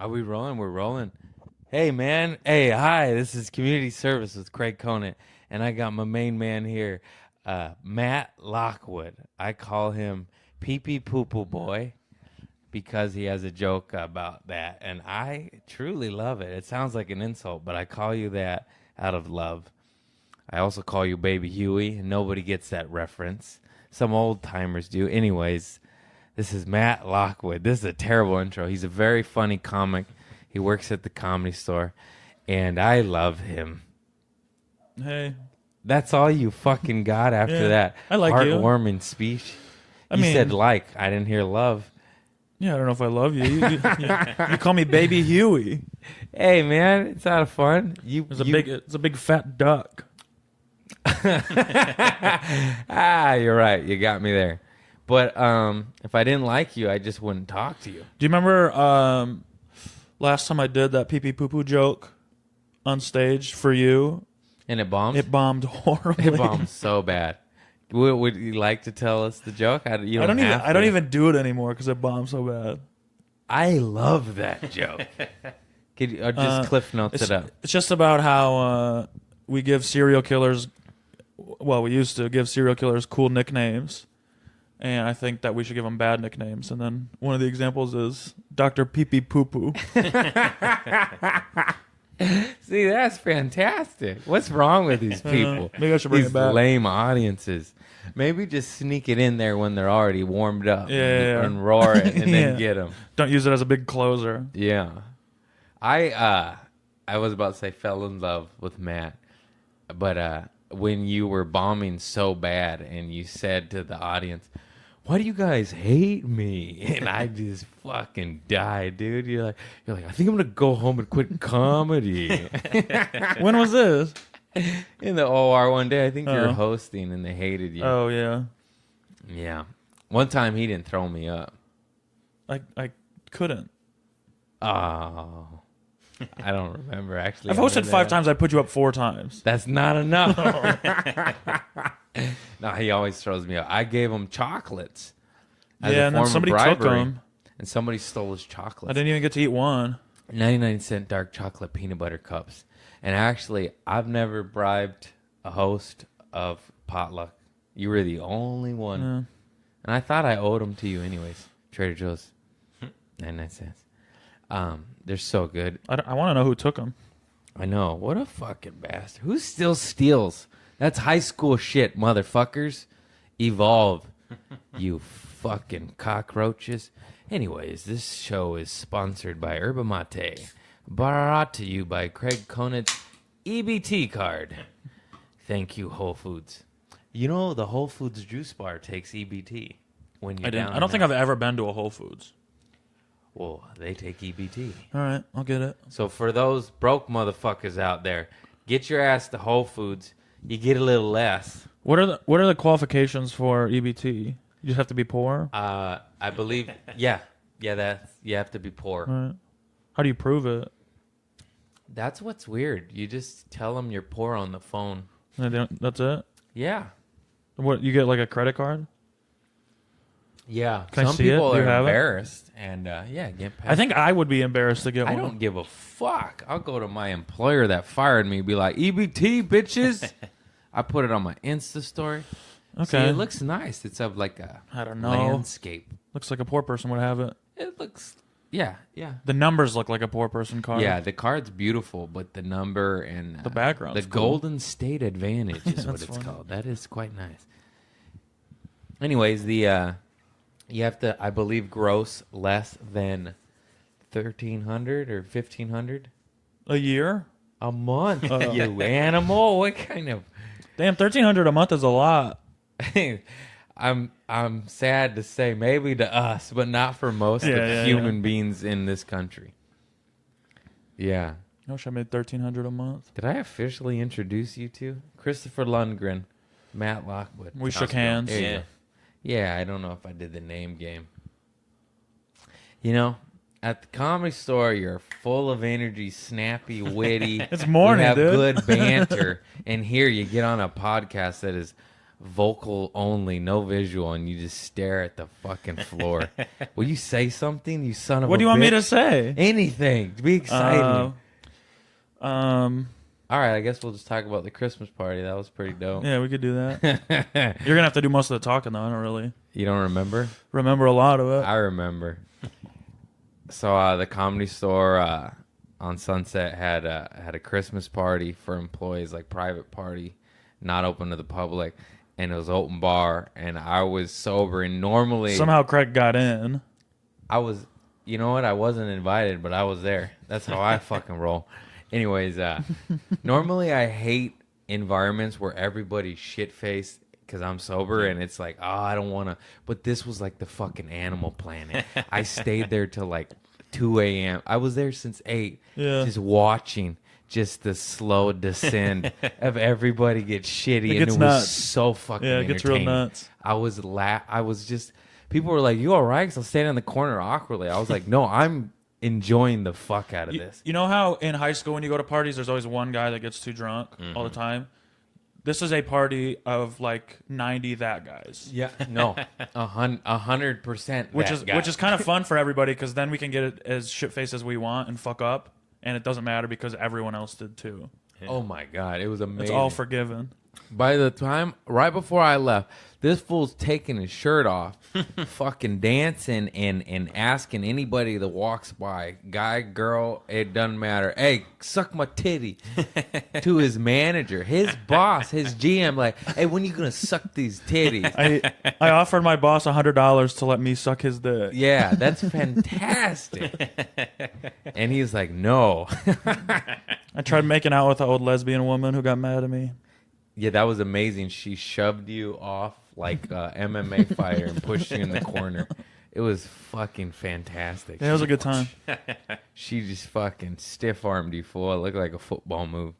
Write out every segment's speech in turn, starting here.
Are we rolling? We're rolling. Hey, man. Hey, hi. This is Community Service with Craig Conant, and I got my main man here, Matt Lockwood. I call him Pee-Pee Poo-Poo Boy because he has a joke about that, and I truly love it. It sounds like an insult, but I call you that out of love. I also call you Baby Huey, and nobody gets that reference. Some old-timers do. Anyways, this is Matt Lockwood. This is a terrible intro. He's a very funny comic. He works at the Comedy Store, and I love him. Hey. That's all you fucking got after that. I like you. Heartwarming speech. I You mean- said like. I didn't hear love. Yeah, I don't know if I love you. You call me Baby Huey. Hey, man, it's out of fun. It's a big fat duck. You're right. You got me there. But if I didn't like you, I just wouldn't talk to you. Do you remember last time I did that pee-pee poo-poo joke on stage for you? And it bombed? It bombed horribly. It bombed so bad. Would you like to tell us the joke? I don't even do it anymore because it bombed so bad. I love that joke. Could you, or just Cliff Notes it up? It's just about how we give serial killers. Well, we used to give serial killers cool nicknames, and I think that we should give them bad nicknames. And then one of the examples is Dr. Pee-Pee Poo-Poo. See, that's fantastic. What's wrong with these people? Maybe I should bring These it back. lame audiences. Maybe just sneak it in there when they're already warmed up and Yeah. roar it and then Yeah. get them. Don't use it as a big closer. Yeah. I was about to say fell in love with Matt, but when you were bombing so bad and you said to the audience, "Why do you guys hate me?" And I just fucking died, dude. You're like, I think I'm gonna go home and quit comedy. When was this? In the OR one day, I think you were Oh. hosting and they hated you. Oh, yeah. Yeah. One time he didn't throw me up. I couldn't. Oh. I don't remember, actually. I've hosted 5 times. I put you up 4 times. That's not enough. No, he always throws me up. I gave him chocolates. As Yeah, a and then form of somebody took bribery, them. and somebody stole his chocolates. I didn't even get to eat one. 99-cent dark chocolate peanut butter cups. And actually, I've never bribed a host of potluck. You were the only one. Yeah. And I thought I owed them to you anyways. Trader Joe's. 99 cents. They're so good. I want to know who took them. I know. What a fucking bastard. Who still steals? That's high school shit, motherfuckers. Evolve, you fucking cockroaches. Anyways, this show is sponsored by Yerba Mate. Brought to you by Craig Conant's EBT card. Thank you, Whole Foods. You know, the Whole Foods juice bar takes EBT. When you're down I don't think I've ever been to a Whole Foods. Well, they take EBT. All right, I'll get it. So for those broke motherfuckers out there, get your ass to Whole Foods. You get a little less. What are the qualifications for EBT? You just have to be poor. I believe, yeah, that you have to be poor. All right. How do you prove it? That's what's weird. You just tell them you're poor on the phone. That's it. Yeah, What you get, like a credit card? yeah. Can I Some see it? people Do you are have it? embarrassed, and get past. I think I would be embarrassed to get I one. don't give a fuck. I'll go to my employer that fired me, be like, EBT, bitches. I put it on my Insta story. Okay. See, it looks nice. It's of like a I don't know. landscape. Looks like a poor person would have it. It looks, yeah. The numbers look like a poor person card. Yeah, the card's beautiful, but the number and The background's the cool. Golden State Advantage is what That's it's funny. called. That is quite nice. Anyways, you have to, I believe, gross less than $1,300 or $1,500 A year? a month. You animal! What kind of? Damn, $1,300 a month is a lot. I'm sad to say, maybe to us, but not for most of human beings in this country. Yeah. I wish I made $1,300 a month. Did I officially introduce you to Christopher Lundgren, Matt Lockwood? We shook hands. There you go. Yeah, I don't know if I did the name game. You know, at the Comedy Store, you're full of energy, snappy, witty. It's morning, you have dude. good banter, and here you get on a podcast that is vocal only, no visual, and you just stare at the fucking floor. Will you say something, you son of a bitch? What do you want me to say? Anything. Be exciting. Um, All right, I guess we'll just talk about the Christmas party. That was pretty dope. yeah, we could do that. You're gonna have to do most of the talking though. I don't really You don't remember? remember a lot of it. I remember. So the Comedy Store on Sunset had a Christmas party for employees, like private party, not open to the public, and it was open bar. And I was sober, and normally Somehow Craig got in. I was, you know what? I wasn't invited, but I was there. That's how I fucking roll. Anyways, normally I hate environments where everybody's shit-faced because I'm sober and it's like, oh, I don't want to. But this was like the fucking Animal Planet. I stayed there till like 2 a.m. I was there since 8, just watching just the slow descend of everybody get shitty. And it was so fucking it gets real nuts. I was just, people were like, you all right? Because I was standing in the corner awkwardly. I was like, no, I'm enjoying the fuck out of this. You know how in high school when you go to parties, there's always one guy that gets too drunk all the time? This is a party of like 90 that guys. Yeah, no, 100%. Which is kind of fun for everybody because then we can get it as shit faced as we want and fuck up, and it doesn't matter because everyone else did too. Oh my god, it was amazing. It's all forgiven. By the time, right before I left, this fool's taking his shirt off, fucking dancing and asking anybody that walks by, guy, girl, it doesn't matter. Hey, suck my titty. To his manager, his boss, his GM, like, hey, when you gonna suck these titties? I offered my boss $100 to let me suck his dick. Yeah, that's fantastic. And he's like, no. I tried making out with an old lesbian woman who got mad at me. Yeah, that was amazing. She shoved you off like MMA fighter and pushed you in the corner. It was fucking fantastic. Yeah, it was a good time. She just fucking stiff-armed you, fool. It looked like a football move.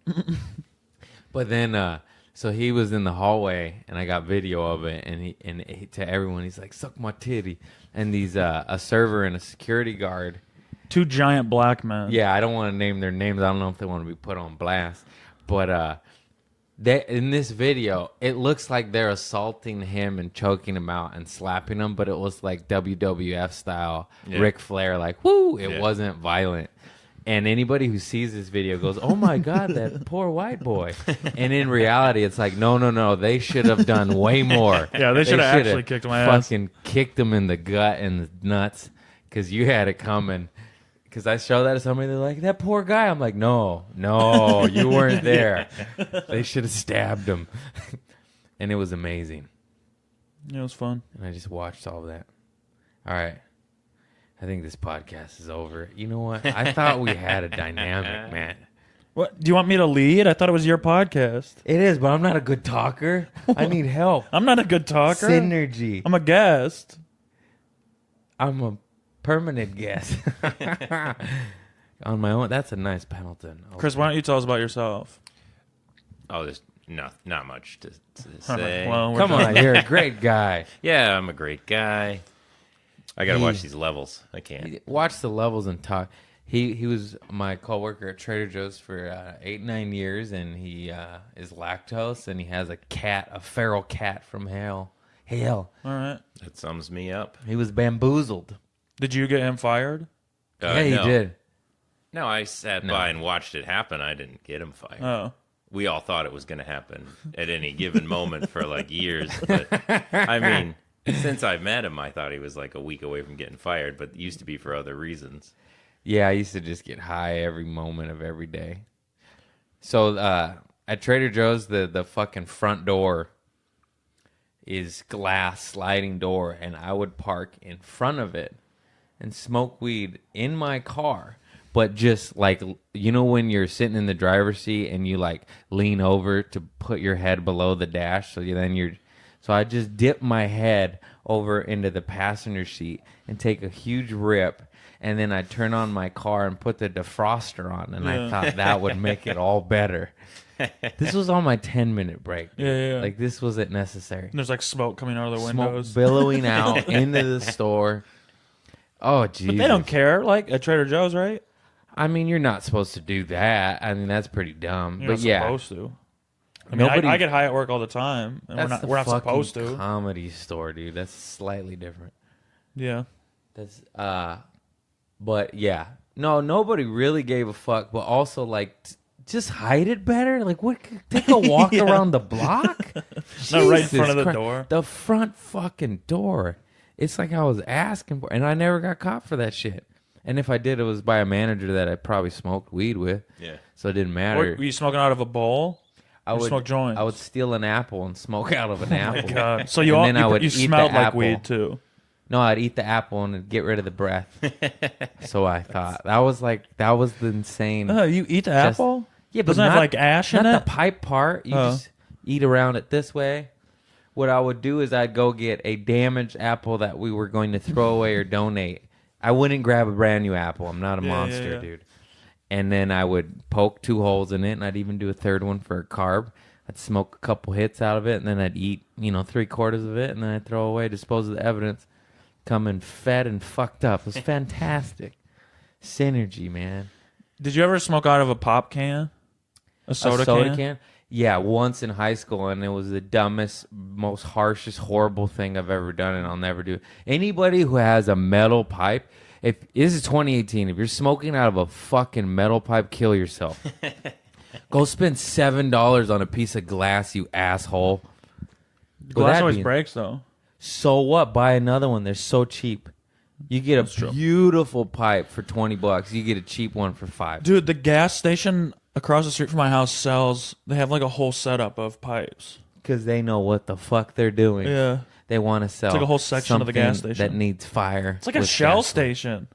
But then, so he was in the hallway, and I got video of it, and he to everyone, he's like, suck my titty. And these, a server and a security guard. 2 giant black men. Yeah, I don't want to name their names. I don't know if they want to be put on blast. But, in this video, it looks like they're assaulting him and choking him out and slapping him, but it was like WWF style, Ric Flair, like, woo! It wasn't violent. And anybody who sees this video goes, oh my God, that poor white boy. And in reality, it's like, no, they should have done way more. Yeah, they should have actually kicked my ass. Fucking kicked him in the gut and the nuts because you had it coming. Because I show that to somebody, they're like, that poor guy. I'm like, no, you weren't there. They should have stabbed him. And it was amazing. Yeah, it was fun. And I just watched all of that. All right. I think this podcast is over. You know what? I thought we had a dynamic, man. What? Do you want me to lead? I thought it was your podcast. It is, but I'm not a good talker. I need help. I'm not a good talker. Synergy. I'm a guest. I'm a permanent guest. On my own. That's a nice Pendleton. Okay. Chris, why don't you tell us about yourself? Oh, there's not much to say. Well, come on, you're a great guy. Yeah, I'm a great guy. I gotta watch these levels. I can't watch the levels and talk. He was my coworker at Trader Joe's for 8-9 years, and he is lactose, and he has a feral cat from hell. All right, that sums me up. He was bamboozled. Did you get him fired? Yeah, he did. No, I sat by and watched it happen. I didn't get him fired. Oh. We all thought it was going to happen at any given moment for like years. But I mean, since I've met him, I thought he was like a week away from getting fired, but it used to be for other reasons. Yeah, I used to just get high every moment of every day. So at Trader Joe's, the fucking front door is glass sliding door, and I would park in front of it and smoke weed in my car. But just like, you know, when you're sitting in the driver's seat and you like lean over to put your head below the dash. So I just dip my head over into the passenger seat and take a huge rip. And then I turn on my car and put the defroster on. And I thought that would make it all better. This was on my 10-minute break. Yeah. Like, this wasn't necessary. And there's like smoke coming out of the windows. Smoke billowing out into the store. Oh, Jesus. But they don't care, like at Trader Joe's, right? I mean, you're not supposed to do that. I mean, that's pretty dumb. You're but yeah, supposed to. I mean, Nobody- I get high at work all the time, and we're not supposed to. Comedy store, dude. That's slightly different. Yeah. That's but yeah, no, nobody really gave a fuck. But also, like, just hide it better. Like, what? Take a walk Yeah. around the block. Not right in Jesus front of the Christ. door. The front fucking door. It's like I was asking for, and I never got caught for that shit. And if I did, it was by a manager that I probably smoked weed with. Yeah. So it didn't matter. Were you smoking out of a bowl? I or would smoke joints? I would steal an apple and smoke out of an apple. God. So And then I would you eat the smelled like apple. weed too. No, I'd eat the apple and get rid of the breath. So I thought that was the insane. You eat the Just- apple? Yeah, but Doesn't it have not- like ash in Not it? the pipe part. You Oh. just eat around it this way. What I would do is I'd go get a damaged apple that we were going to throw away or donate. I wouldn't grab a brand new apple. I'm not a monster, yeah. dude. And then I would poke 2 holes in it, and I'd even do a third one for a carb. I'd smoke a couple hits out of it, and then I'd eat, 3/4 of it, and then I'd throw away, dispose of the evidence, coming fed and fucked up. It was fantastic. Synergy, man. Did you ever smoke out of a pop can? A soda can? Yeah, once in high school, and it was the dumbest, most harshest, horrible thing I've ever done, and I'll never do it. Anybody who has a metal pipe, if this is 2018, if you're smoking out of a fucking metal pipe, kill yourself. Go spend $7 on a piece of glass, you asshole. Well, Glass that always being- breaks though. So what? Buy another one. They're so cheap. You get a beautiful pipe for $20. You get a cheap one for $5. Dude, the gas station across the street from my house they have like a whole setup of pipes. Because they know what the fuck they're doing. Yeah. They want to sell. It's like a whole section of the gas something station. that needs fire. It's like a with Shell gasoline. station.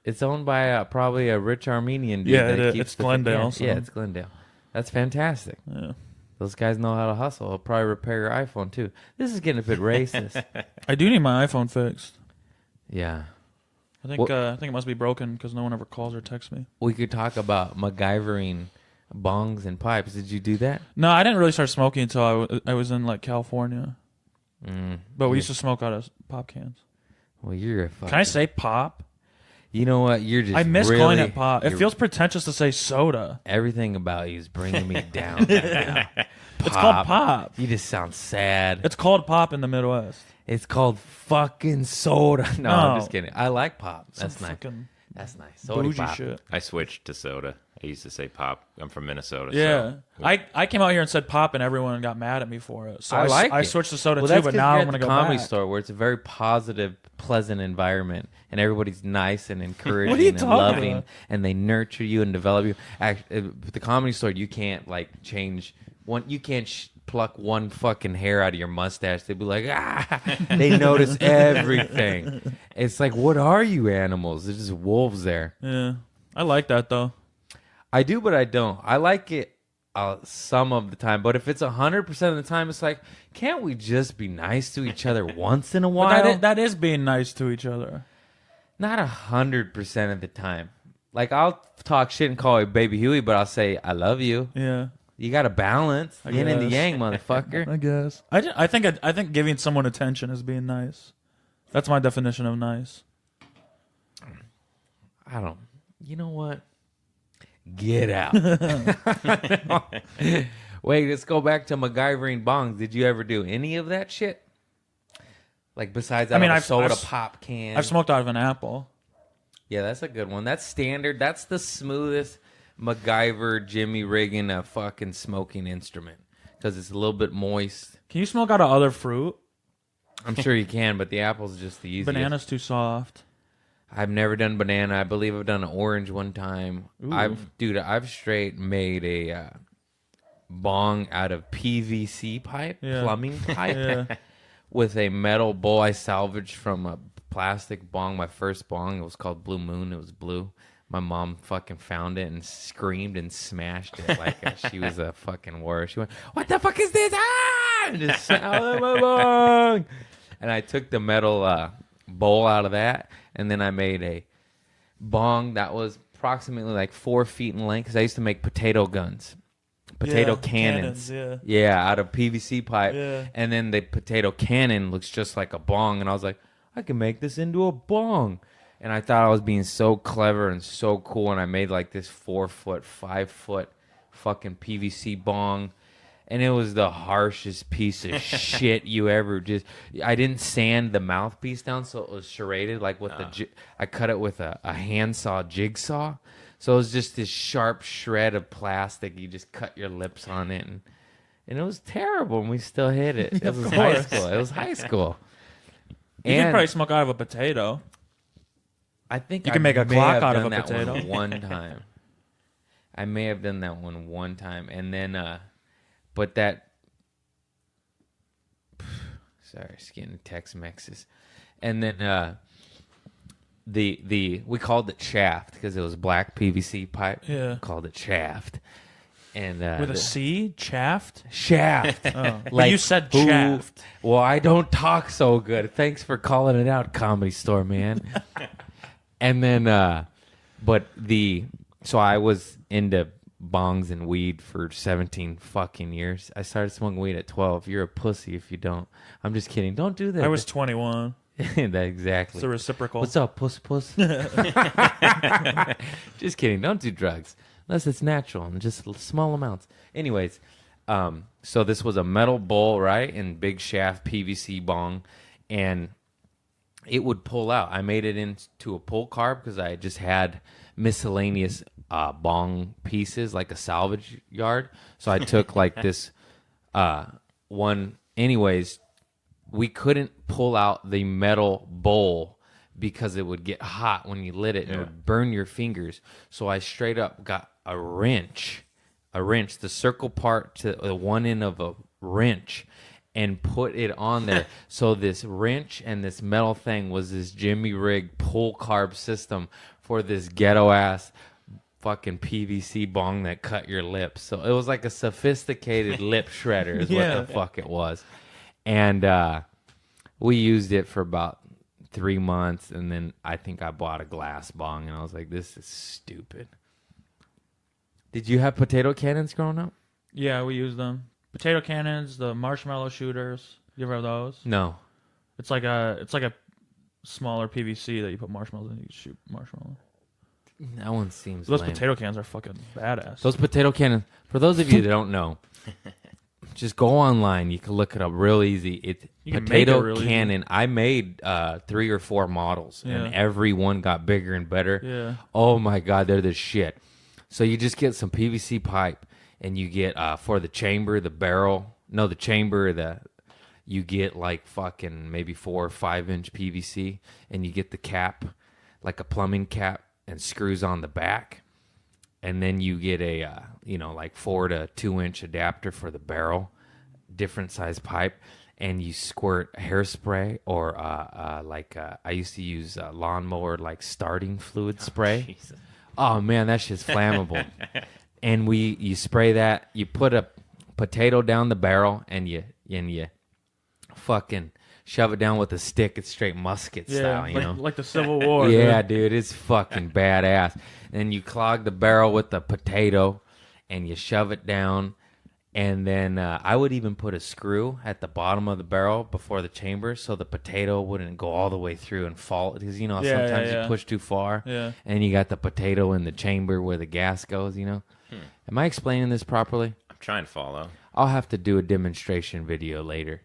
It's owned by probably a rich Armenian dude. Yeah, that it- keeps it's the- Glendale, Yeah, so- yeah, it's Glendale. That's fantastic. Yeah. Those guys know how to hustle. They'll probably repair your iPhone too. This is getting a bit racist. I do need my iPhone fixed. Yeah. I think it must be broken because no one ever calls or texts me. We could talk about MacGyvering bongs and pipes. Did you do that? No, I didn't really start smoking until I was in like California. But we used to smoke out of pop cans. Well, you're a fucking... Can I say pop? You know what? You're just I miss really, calling it pop. It you're- feels pretentious to say soda. Everything about you is bringing me down right now. It's called pop. You just sound sad. It's called pop in the Midwest. It's called fucking soda. No, I'm No. just kidding. I like pop. That's Some nice. fucking That's nice. Soda bougie pop. shit. I switched to soda. I used to say pop. I'm from Minnesota. Yeah. So I came out here and said pop and everyone got mad at me for it. So I like I it. switched to soda Well, too, that's but 'cause now you're I'm at going to the go comedy back. store where it's a very positive, pleasant environment, and everybody's nice and encouraging What are you and talking loving, about? and they nurture you and develop you. At the comedy store, you can't like change one. You can't pluck one fucking hair out of your mustache. They'd be like, ah. They notice everything. It's like, what are you animals? There's just wolves there. Yeah. I like that though. I do, but I don't. I like it some of the time, but if it's 100% of the time, it's like, can't we just be nice to each other once in a while? But that is being nice to each other. Not 100% of the time. Like, I'll talk shit and call you Baby Huey, but I'll say I love you. Yeah. You got to balance. Yin and the guess. yang, motherfucker. I guess. I think giving someone attention is being nice. That's my definition of nice. I don't. You know what? Get out. Wait, let's go back to MacGyvering bongs. Did you ever do any of that shit? Like, besides that, I've soda pop can. I've smoked out of an apple. Yeah, that's a good one. That's standard. That's the smoothest MacGyver Jimmy rigging a fucking smoking instrument because it's a little bit moist. Can you smoke out of other fruit? I'm sure you can, but the apple's just the easiest. Banana's too soft. I've never done banana. I believe I've done an orange one time. Ooh. I've straight made a bong out of PVC pipe, Yeah. plumbing pipe, Yeah. with a metal bowl I salvaged from a plastic bong. My first bong, it was called Blue Moon. It was blue. My mom fucking found it and screamed and smashed it like she was a fucking warrior. She went, "What the fuck is this?" Ah! And just out my bong. And I took the metal bowl out of that, and then I made a bong that was approximately like 4 feet in length. Because I used to make potato guns, potato Yeah, cannons. yeah. Out of PVC pipe. Yeah. And then the potato cannon looks just like a bong, and I was like, I can make this into a bong. And I thought I was being so clever and so cool, and I made like this 4 foot, 5 foot fucking PVC bong. and it was the harshest piece of shit you ever just. I didn't sand the mouthpiece down, so it was serrated like with I cut it with a handsaw jigsaw, so it was just this sharp shred of plastic. You just cut your lips on it, and it was terrible, and we still hit it. It was high school. It was high school. You can probably smoke out of a potato. I think you can make a clock out of a that potato. one time. I may have done that one time, and then, but that. Sorry, just getting Tex-Mexes, and then we called it shaft because it was black PVC pipe. Yeah, called it shaft, and with a C, shaft. Shaft. Oh. Like you said, shaft. Well, I don't talk so good. Thanks for calling it out, Comedy Store man. And then, so I was into bongs and weed for 17 fucking years. I started smoking weed at 12. You're a pussy if you don't. I'm just kidding. Don't do that. I was 21. That exactly. It's a reciprocal. What's up, puss? Just kidding. Don't do drugs unless it's natural and just small amounts. Anyways, so this was a metal bowl, right? And big shaft PVC bong, and it would pull out. I made it into a pull carb because I just had miscellaneous bong pieces, like a salvage yard. So I took like this one. Anyways, we couldn't pull out the metal bowl because it would get hot when you lit it and it would burn your fingers. So I straight up got a wrench, the circle part to the one end of a wrench, and put it on there. So this wrench and this metal thing was this Jimmy rig pull carb system for this ghetto ass fucking PVC bong that cut your lips. So it was like a sophisticated lip shredder is what the fuck it was. And we used it for about 3 months, and then I think I bought a glass bong, and I was like, this is stupid. Did you have potato cannons growing up? Yeah, we used them. Potato cannons, the marshmallow shooters. You ever have those? No. It's like a smaller PVC that you put marshmallows in. You shoot marshmallow. That one seems Those lame. potato cans are fucking badass. Those potato cannons, for those of you that don't know, just go online. You can look it up real easy. It's potato cannon. I made 3 or 4 models, and every one got bigger and better. Yeah. Oh my God, they're the shit. So you just get some PVC pipe, and you get for the chamber, the barrel. No, the chamber, you get like fucking maybe 4 or 5 inch PVC, and you get the cap, like a plumbing cap, and screws on the back. And then you get a, like 4 to 2 inch adapter for the barrel, different size pipe, and you squirt hairspray or I used to use lawnmower like starting fluid spray. Oh man, that shit's flammable. And you spray that. You put a potato down the barrel, and you fucking shove it down with a stick. It's straight musket style, you know, like the Civil War. Yeah, dude, it's fucking badass. And you clog the barrel with the potato, and you shove it down. And then I would even put a screw at the bottom of the barrel before the chamber, so the potato wouldn't go all the way through and fall. Because sometimes you push too far, and you got the potato in the chamber where the gas goes. Am I explaining this properly? I'm trying to follow. I'll have to do a demonstration video later.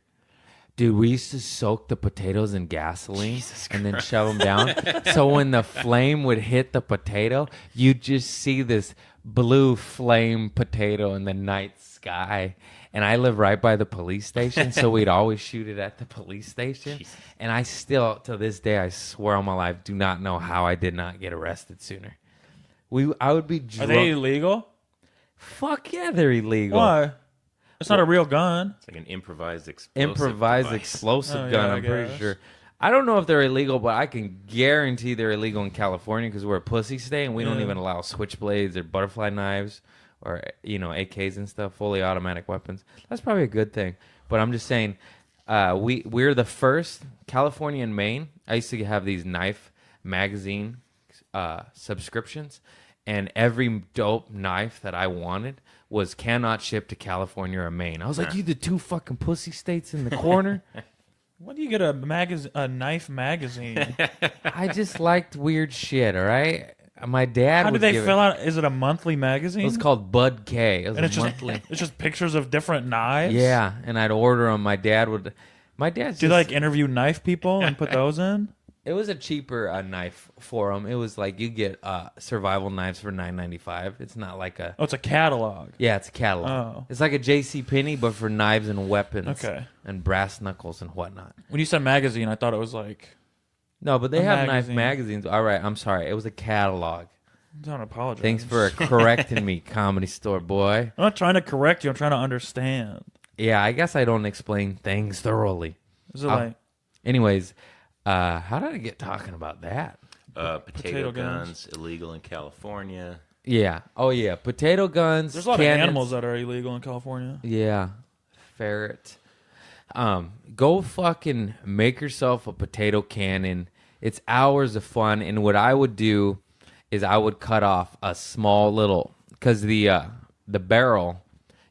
Dude, we used to soak the potatoes in gasoline and then shove them down. So when the flame would hit the potato, you'd just see this blue flame potato in the night sky. And I live right by the police station, so we'd always shoot it at the police station. Jesus. And I still, to this day, I swear on my life, do not know how I did not get arrested sooner. I would be drunk. Are they illegal? Fuck yeah, they're illegal. Why? It's not a real gun. It's like an improvised explosive gun, I'm pretty sure. I don't know if they're illegal, but I can guarantee they're illegal in California because we're a pussy state and we don't even allow switchblades or butterfly knives or, AKs and stuff, fully automatic weapons. That's probably a good thing. But I'm just saying, we're the first, California and Maine. I used to have these knife magazine subscriptions, and every dope knife that I wanted was cannot ship to California or Maine. I was like, you the 2 fucking pussy states in the corner? When do you get a knife magazine? I just liked weird shit, all right? my dad. How do would they give fill out? Is it a monthly magazine? It was called Bud K. It was and it's monthly. just it's just pictures of different knives. Yeah, and I'd order them. My dad would. My dad's. Do you like interview knife people and put those in? It was a cheaper knife for them. It was like you get survival knives for $9.95. It's not like a. Oh, it's a catalog. Yeah, it's a catalog. Oh. It's like a J.C. Penney, but for knives and weapons. Okay. And brass knuckles and whatnot. When you said magazine, I thought it was like. No, but they A have magazine. knife magazines. All right, I'm sorry. It was a catalog. Don't apologize. Thanks for correcting me, Comedy Store boy. I'm not trying to correct you. I'm trying to understand. Yeah, I guess I don't explain things thoroughly. Is it like Anyways, how did I get talking about that? Potato guns illegal in California. Yeah. Oh, yeah. Potato guns. there's a lot cannons. of animals that are illegal in California? Yeah. Ferret. Go fucking make yourself a potato cannon. It's hours of fun. And what I would do is I would cut off a small little, because the barrel,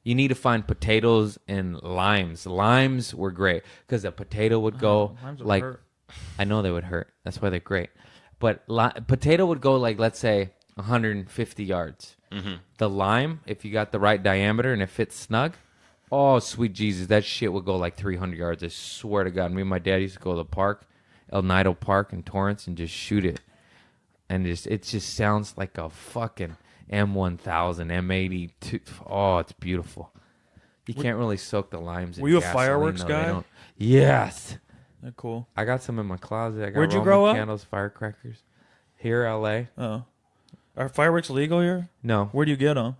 you need to find potatoes and limes. Limes were great because a potato would go limes would like, hurt. I know they would hurt. That's why they're great. But potato would go like, let's say 150 yards. Mm-hmm. The lime, if you got the right diameter and it fits snug, oh, sweet Jesus, that shit would go like 300 yards. I swear to God. Me and my dad used to go to the park, El Nido Park in Torrance, and just shoot it. And it just sounds like a fucking M1000, M82. Oh, it's beautiful. You can't really soak the limes in Were you a gasoline, fireworks though. guy? Yes. They're cool. I got some in my closet. I got Where'd you Roman grow up? candles, firecrackers. Here, L.A. Oh. Are fireworks legal here? No. Where do you get them?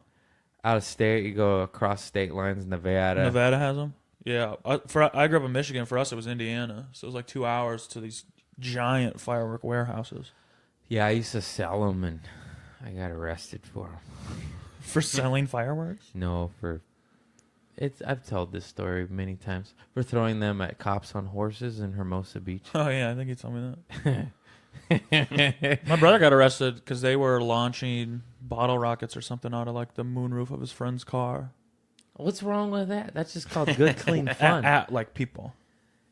Out of state, you go across state lines, Nevada. Nevada has them? Yeah. I grew up in Michigan. For us, it was Indiana. So it was like 2 hours to these giant firework warehouses. Yeah, I used to sell them, and I got arrested for them. For selling fireworks? No, I've told this story many times. For throwing them at cops on horses in Hermosa Beach. Oh, yeah. I think you told me that. My brother got arrested because they were launching bottle rockets or something out of like the moonroof of his friend's car. What's wrong with that? That's just called good, clean fun. At like people.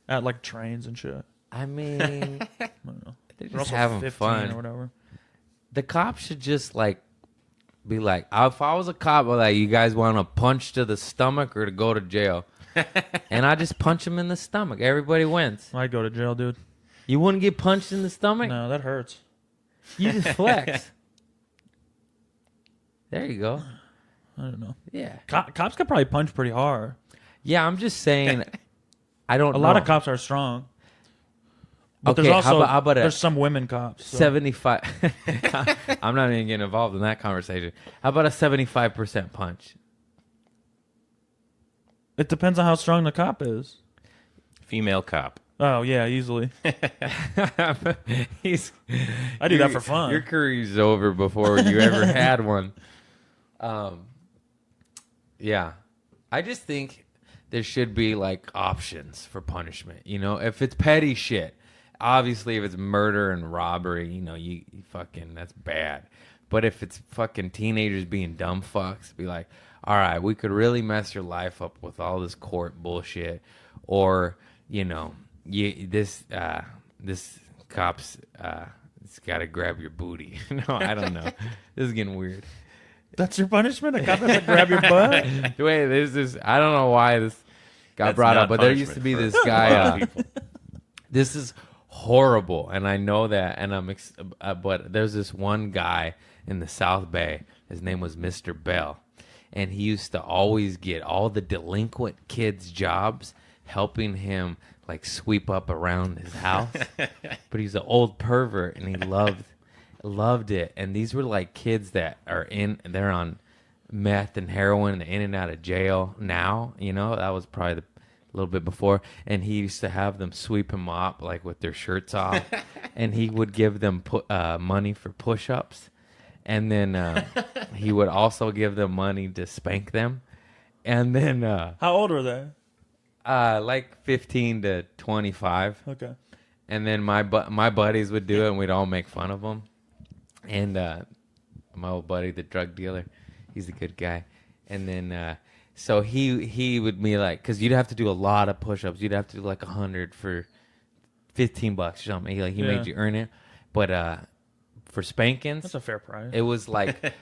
At like trains and shit. I mean, I don't know. they're They're just also having 15 fun. or whatever. The cops should just like be like, if I was a cop, I'd be like, you guys want to punch to the stomach or to go to jail? And I just punch them in the stomach. Everybody wins. I'd go to jail, dude. You wouldn't get punched in the stomach? No, that hurts. You just flex. There you go. I don't know. Yeah. Cops could probably punch pretty hard. Yeah, I'm just saying. I don't A know. lot of cops are strong. But Okay, there's also how about there's some women cops. So. 75. I'm not even getting involved in that conversation. How about a 75% punch? It depends on how strong the cop is. Female cop. Oh yeah, easily. He's. I do that for fun. Your career's over before you ever had one. Yeah, I just think there should be like options for punishment. You know, if it's petty shit, obviously if it's murder and robbery, you fucking, that's bad. But if it's fucking teenagers being dumb fucks, be like, all right, we could really mess your life up with all this court bullshit, or this cop's it's got to grab your booty. No, I don't know. This is getting weird. That's your punishment? A cop has to grab your butt? Wait, there's this. I don't know why this got That's brought not up, but there used to be punishment this for a lot guy. of people. This is horrible, and I know that, and but there's this one guy in the South Bay. His name was Mr. Bell, and he used to always get all the delinquent kids jobs, helping him like sweep up around his house. But he's an old pervert, and he loved it. And these were like kids that they're on meth and heroin and in and out of jail now. That was probably a little bit before. And he used to have them sweep and mop like with their shirts off. And he would give them money for push-ups. And then he would also give them money to spank them. And then How old were they? like 15 to 25. Okay. And then my buddies would do it, and we'd all make fun of them. And my old buddy, the drug dealer, he's a good guy. And then so he would be like, because you'd have to do a lot of push-ups. You'd have to do like 100 for $15 or something. He Yeah. made you earn it. But for spankings. That's a fair price. It was like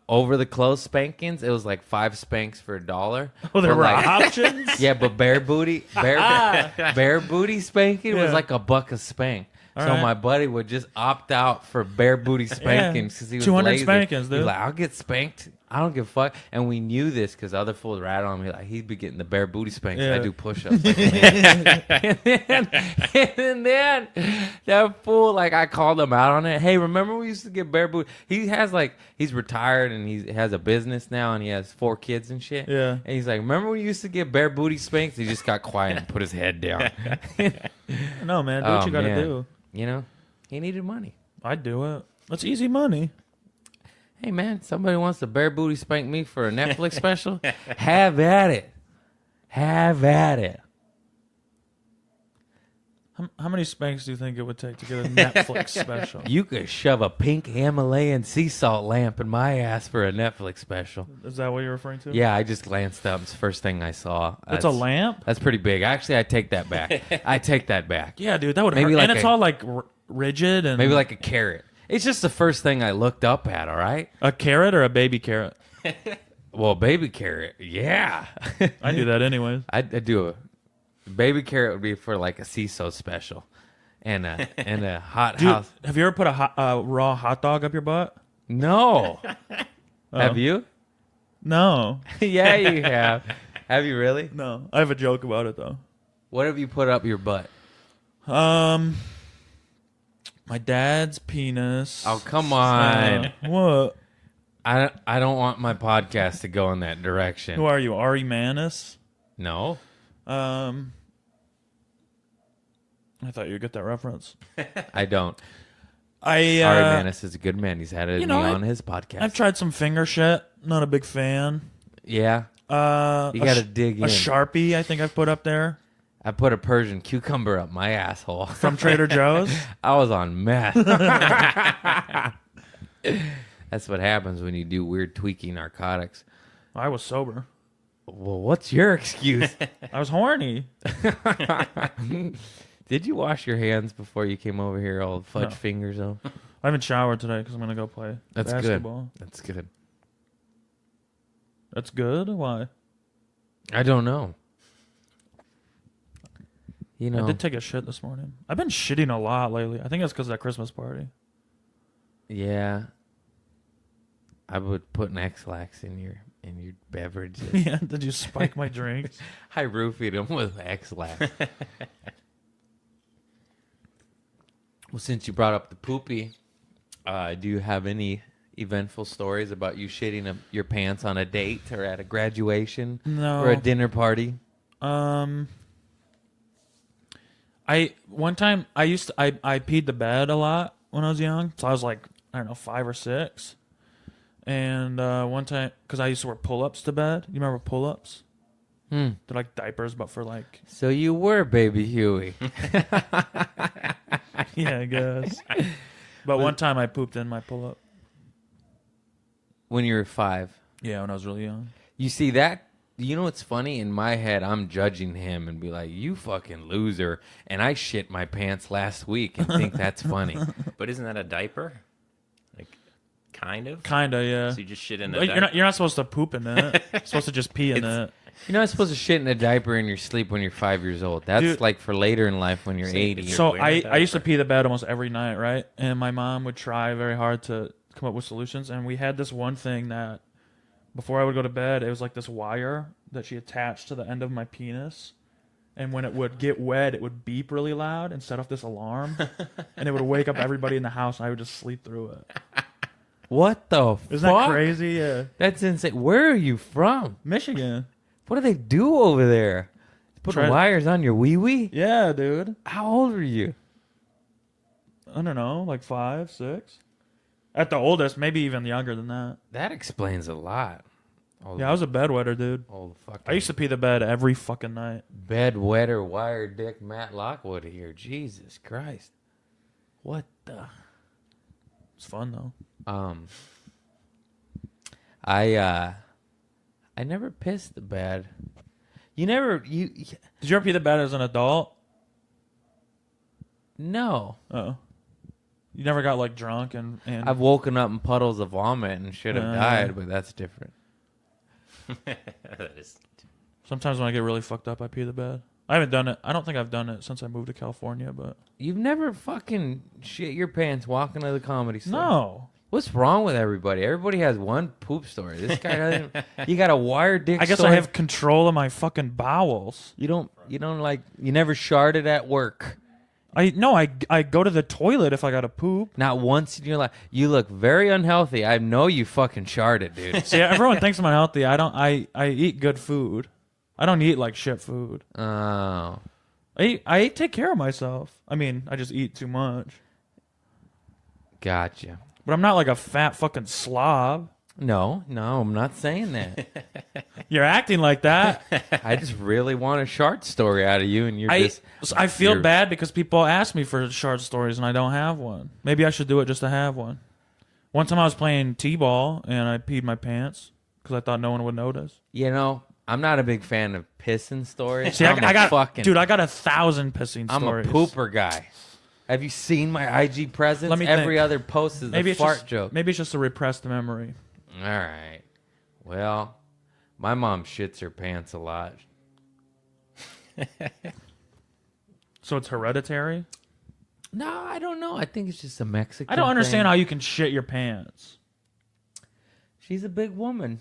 over the clothes spankings. It was like 5 spanks for $1. Oh, there But were like, options. yeah, but bare booty spanking was Yeah. like $1 a spank. All So right. my buddy would just opt out for bare booty spankings because he was 200 lazy. spankings, He's dude. like, I'll get spanked. I don't give a fuck. And we knew this because other fools rat on me. Like, he'd be getting the bare booty spanks. Yeah. I do push-ups. Like, and then that fool, like, I called him out on it. Hey, remember we used to get bare booty? He's retired and he has a business now and he has 4 kids and shit. Yeah. And he's like, remember we used to get bare booty spanks? He just got quiet and put his head down. No, man. Do what you got to do. You know, he needed money. I'd do it. That's easy money. Hey, man, somebody wants to bare booty spank me for a Netflix special? Have at it. Have at it. How many spanks do you think it would take to get a Netflix special? You could shove a pink Himalayan sea salt lamp in my ass for a Netflix special. Is that what you're referring to? Yeah, I just glanced up. It's the first thing I saw. It's a lamp? That's pretty big. Actually, I take that back. I take that back. Yeah, dude, that would Maybe hurt. like And it's all like rigid and Maybe like a carrot. It's just the first thing I looked up at, all right? a carrot or a baby carrot. Well, baby carrot, yeah. I do that anyways. I do a baby carrot would be for like a CISO special, and a hot Dude, house. have you ever put a raw hot dog up your butt? No, Oh. have you? No. Yeah, you have. Have you really? No. I have a joke about it though. What have you put up your butt? My dad's penis. Oh, come on! What? I don't want my podcast to go in that direction. Who are you, Ari Manis? No, I thought you'd get that reference. I don't. Ari Ari Manis is a good man. He's had it on his podcast. I've tried some finger shit. Not a big fan. Yeah, you got to dig in. A Sharpie, I think I've put up there I put a Persian cucumber up my asshole. from Trader Joe's. I was on meth. That's what happens when you do weird tweaky narcotics. I was sober. Well, what's your excuse? I was horny. Did you wash your hands before you came over here, all fudge No. fingers on? I haven't showered today because I'm gonna go play That's basketball. good. That's good. That's good. Why? I don't know. You know, I did take a shit this morning. I've been shitting a lot lately. I think it's because of that Christmas party. yeah. I would put an X-Lax in your beverages. Yeah. Did you spike my drinks? I roofied them with X-Lax. Well, since you brought up the poopy, do you have any eventful stories about you shitting your pants on a date or at a graduation No. or a dinner party? One time I peed the bed a lot when I was young. So I was like, I don't know, 5 or 6. And one time, because I used to wear pull-ups to bed. You remember pull-ups? They're like diapers, but for like... So you were Baby Huey. Yeah, I guess. But one time I pooped in my pull-up. When you were 5. Yeah, when I was really young. You see that? You know what's funny? In my head, I'm judging him and be like, you fucking loser. And I shit my pants last week and think that's funny. But isn't that a diaper? Like, kind of? Kinda, yeah. So you just shit in a Like, diaper? you're not supposed to poop in it. You're supposed to just pee in it. You're not supposed to shit in a diaper in your sleep when you're 5 years old. That's Dude. like for later in life when you're 80. You're So wearing a I used to diaper. pee the bed almost every night, right? And my mom would try very hard to come up with solutions. And we had this one thing that before I would go to bed, it was like this wire that she attached to the end of my penis. And when it would get wet, it would beep really loud and set off this alarm. And it would wake up everybody in the house, and I would just sleep through it. What the fuck? Isn't that crazy? Yeah. That's insane. Where are you from? Michigan. What do they do over there? Put Try- wires on your wee-wee? Yeah, dude. How old are you? I don't know, like 5, 6. At the oldest, maybe even younger than that. That explains a lot. Yeah, I was a bedwetter, dude. Old fucking I used to pee the bed every fucking night. bedwetter, wire dick Matt Lockwood here. Jesus Christ. What the? It's fun though. I never pissed the bed. You Did you ever pee the bed as an adult? no. Oh. You never got like drunk and I've woken up in puddles of vomit and should have died, but that's different. That is. sometimes when I get really fucked up, I pee the bed. I haven't done it. I don't think I've done it since I moved to California, but You've never fucking shit your pants walking to the comedy store. no. What's wrong with everybody? Everybody has one poop story. This guy doesn't. You got a wire dick. I guess story? I have control of my fucking bowels. You don't like. You never sharded at work. I go to the toilet if I got to poop. Not once in your life. You look very unhealthy. I know you fucking sharded, dude. See, everyone thinks I'm unhealthy. I don't. I eat good food. I don't eat like shit food. Oh, I take care of myself. I mean, I just eat too much. gotcha. But I'm not like a fat fucking slob. No, I'm not saying that. You're acting like that. I just really want a shart story out of you, and I feel you're- bad because people ask me for short stories and I don't have one. Maybe I should do it just to have one. One time I was playing t-ball and I peed my pants because I thought no one would notice. You know, I'm not a big fan of pissing stories. See, I got 1,000 pissing I'm stories. a pooper guy. Have you seen my IG presence? Let me Every think. other post is Maybe a it's fart just, joke. Maybe it's just a repressed memory. All right. Well, my mom shits her pants a lot. So it's hereditary? No, I don't know. I think it's just a Mexican I don't understand thing. how you can shit your pants. She's a big woman.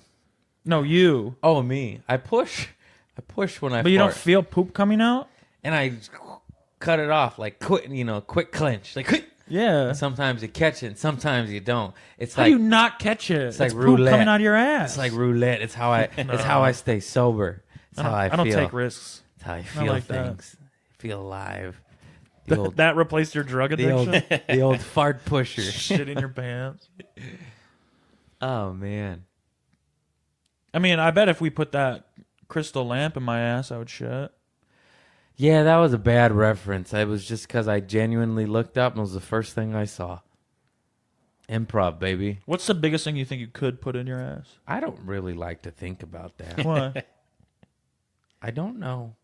No, you. Oh, me. I push when I But you don't fart. feel poop coming out? And I cut it off like quick clench. Like quick. Yeah. Sometimes you catch it, and sometimes you don't. It's How like do you not catch it? It's like poop roulette. coming out of your ass. it's like roulette. It's how I stay sober. It's how I feel. I don't take risks. It's how I Not feel like that. things. Feel alive. The old, That replaced your drug the old, addiction? the old fart pusher. Shit in your pants. Oh man. I mean, I bet if we put that crystal lamp in my ass, I would shit. Yeah, that was a bad reference. It was just because I genuinely looked up and it was the first thing I saw. Improv, baby. What's the biggest thing you think you could put in your ass? I don't really like to think about that. What? I don't know.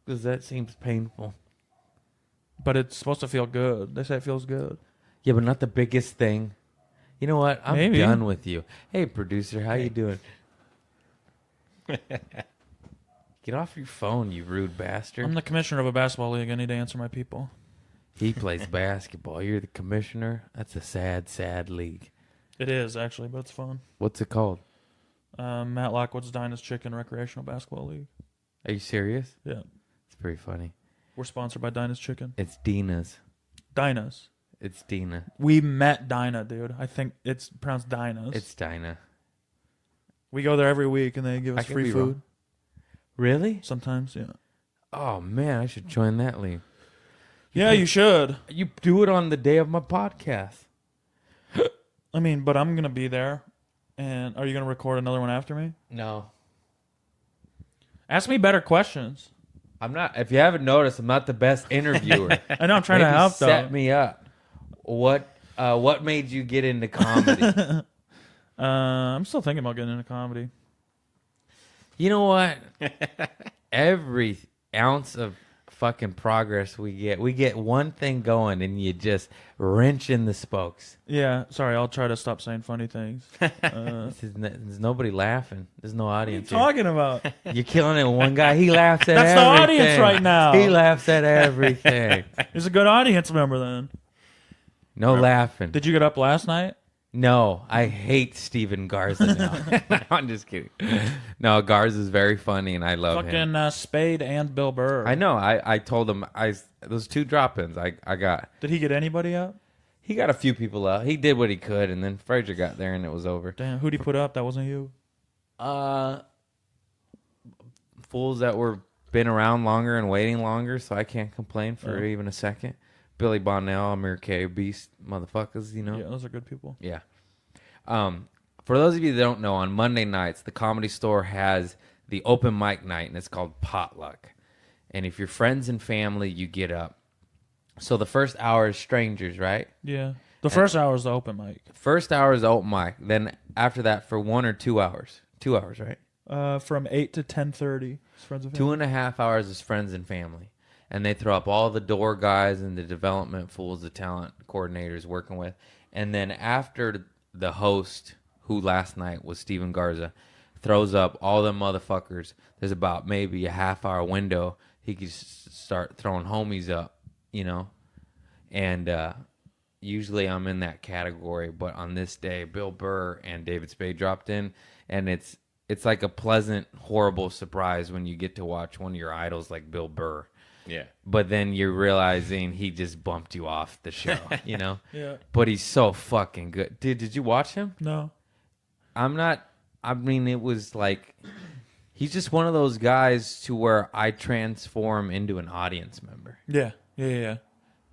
Because that seems painful. But it's supposed to feel good. They say it feels good. Yeah, but not the biggest thing. You know what? I'm Maybe. done with you. Hey, producer, how you doing? Get off your phone, you rude bastard. I'm the commissioner of a basketball league. I need to answer my people. He plays basketball. You're the commissioner. That's a sad, sad league. It is, actually, but it's fun. What's it called? Matt Lockwood's Dinah's Chicken Recreational Basketball League. Are you serious? Yeah. It's pretty funny. We're sponsored by Dinah's Chicken. It's Dina's. Dinah's. It's Dina. We met Dinah, dude. I think it's pronounced Dinah's. It's Dinah. We go there every week and they give I us could free be food. wrong. Really? Sometimes, yeah. Oh, man, I should join that league. Yeah, you should. You do it on the day of my podcast. I mean, but I'm going to be there. And are you going to record another one after me? No. Ask me better questions. I'm not. If you haven't noticed, I'm not the best interviewer. I know I'm trying to Maybe help, though. set me up. What made you get into comedy? I'm still thinking about getting into comedy. You know what? Every ounce of fucking progress we get one thing going, and you just wrench in the spokes. Yeah, sorry, I'll try to stop saying funny things. There's nobody laughing. There's no audience. Here. Talking about? You're killing it with one guy. He laughs at That's the everything. audience right now. He laughs at everything. He's a good audience member then. No laughing. Did you get up last night? No, I hate Steven Garza now. No, I'm just kidding. No, Garza's very funny, and I love him. Fucking Spade and Bill Burr. I know. I told him those two drop-ins I got. Did he get anybody up? He got a few people out. He did what he could, and then Frazier got there, and it was over. Damn, who'd he put up? That wasn't you. Fools that were been around longer and waiting longer, so I can't complain for even a second. Billy Bonnell, Amir K, Beast, motherfuckers, you know. Yeah, those are good people. Yeah. For those of you that don't know, on Monday nights, the Comedy Store has the open mic night, and it's called Potluck. And if you're friends and family, you get up. So the first hour is strangers, right? Yeah. The first hour is the open mic. First hour is open mic. Then after that, for 1 or 2 hours. 2 hours, right? From 8 to 10:30. Friends and family. 2.5 hours is friends and family. and they throw up all the door guys and the development fools, the talent coordinators working with. And then after the host, who last night was Steven Garza, throws up all them motherfuckers, there's about maybe a half-hour window he could start throwing homies up, you know? And usually I'm in that category, but on this day, Bill Burr and David Spade dropped in, and it's like a pleasant, horrible surprise when you get to watch one of your idols like Bill Burr. Yeah. But then you're realizing he just bumped you off the show, you know? Yeah. But he's so fucking good. Dude, did you watch him? No. It was like, he's just one of those guys to where I transform into an audience member. Yeah. Yeah.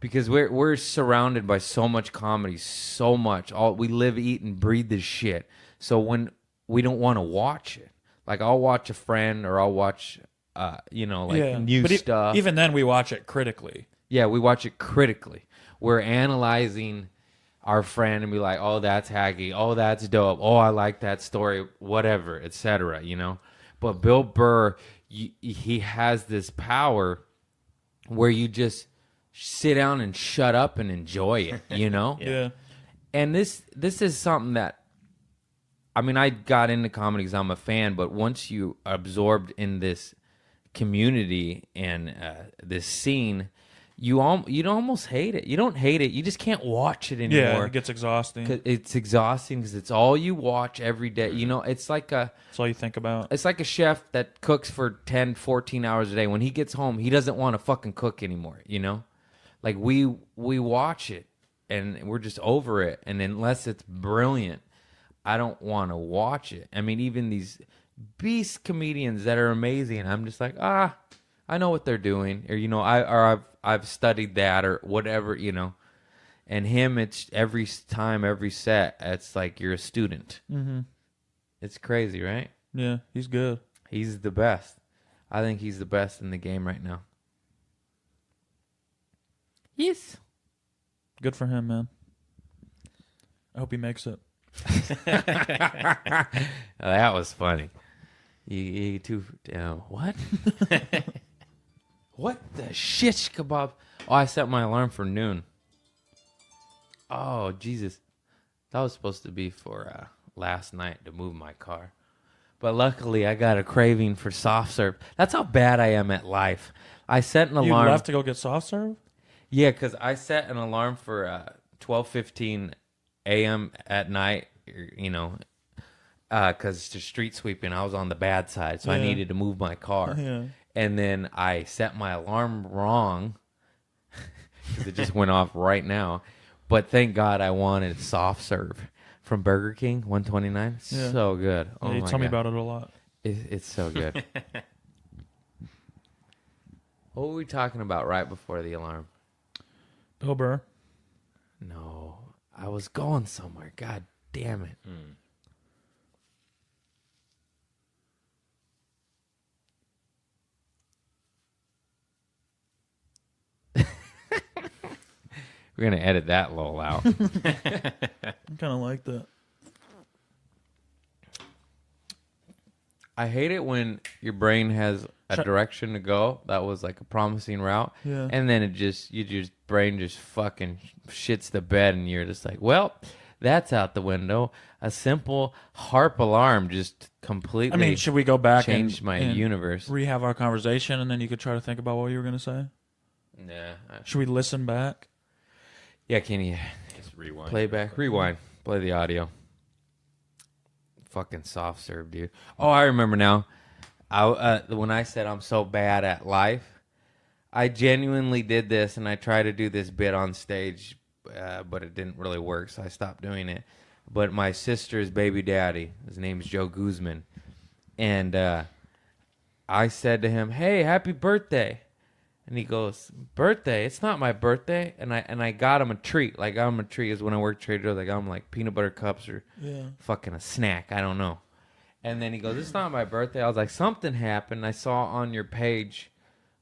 Because we're surrounded by so much comedy, so much. We live, eat, and breathe this shit. So when we don't want to watch it, like I'll watch a friend or I'll watch, new but stuff. Even then, we watch it critically. Yeah, we watch it critically. We're analyzing our friend and be like, oh, that's hacky. Oh, that's dope. Oh, I like that story, whatever, etc. You know? But Bill Burr, he has this power where you just sit down and shut up and enjoy it, you know? Yeah. And this is something that, I got into comedy because I'm a fan, but once you absorbed in this community and this scene, you almost hate it. You don't hate it. You just can't watch it anymore. Yeah, it gets exhausting. It's exhausting because it's all you watch every day. You know, it's like That's all you think about. It's like a chef that cooks for 10, 14 hours a day. When he gets home, he doesn't want to fucking cook anymore, you know? Like, we watch it, and we're just over it. And unless it's brilliant, I don't want to watch it. I mean, even these beast comedians that are amazing, I'm just like, I know what they're doing. Or, you know, I've studied that or whatever, you know. And him, it's every time, every set, it's like you're a student. Mm-hmm. It's crazy, right? Yeah, he's good. He's the best. I think he's the best in the game right now. Yes. Good for him, man. I hope he makes it. That was funny. You too. What? What the shish kebab? Oh, I set my alarm for noon. Oh, Jesus. That was supposed to be for last night to move my car. But luckily, I got a craving for soft serve. That's how bad I am at life. I set an alarm. You left to go get soft serve? Yeah, because I set an alarm for 12:15 a.m. at night, you know, because to street sweeping, I was on the bad side, so I needed to move my car. Yeah. And then I set my alarm wrong because it just went off right now. But thank God I wanted soft serve from Burger King, 129. Yeah. So good. Oh, You my tell me God. about it a lot. It's so good. What were we talking about right before the alarm? Bill Burr. No, I was going somewhere. God damn it. We're going to edit that lull out. I kind of like that. I hate it when your brain has a direction to go. That was like a promising route. Yeah. And then your brain just fucking shits the bed and you're just like, well, that's out the window. A simple harp alarm just completely should we go back changed my universe. Rehave our conversation, and then you could try to think about what you were going to say? Yeah. Should we listen back? Yeah, can you Just rewind. play back? Rewind. Play the audio. Fucking soft serve, dude. Oh, I remember now. When I said I'm so bad at life, I genuinely did this, and I tried to do this bit on stage, but it didn't really work, so I stopped doing it. But my sister's baby daddy, his name's Joe Guzman, and I said to him, "Hey, happy birthday!" And he goes, "Birthday? It's not my birthday." And I got him a treat. Like, I got him a treat is when I worked Trader Joe's. I got him like peanut butter cups or fucking a snack. I don't know. And then he goes, "It's not my birthday." I was like, "Something happened. I saw on your page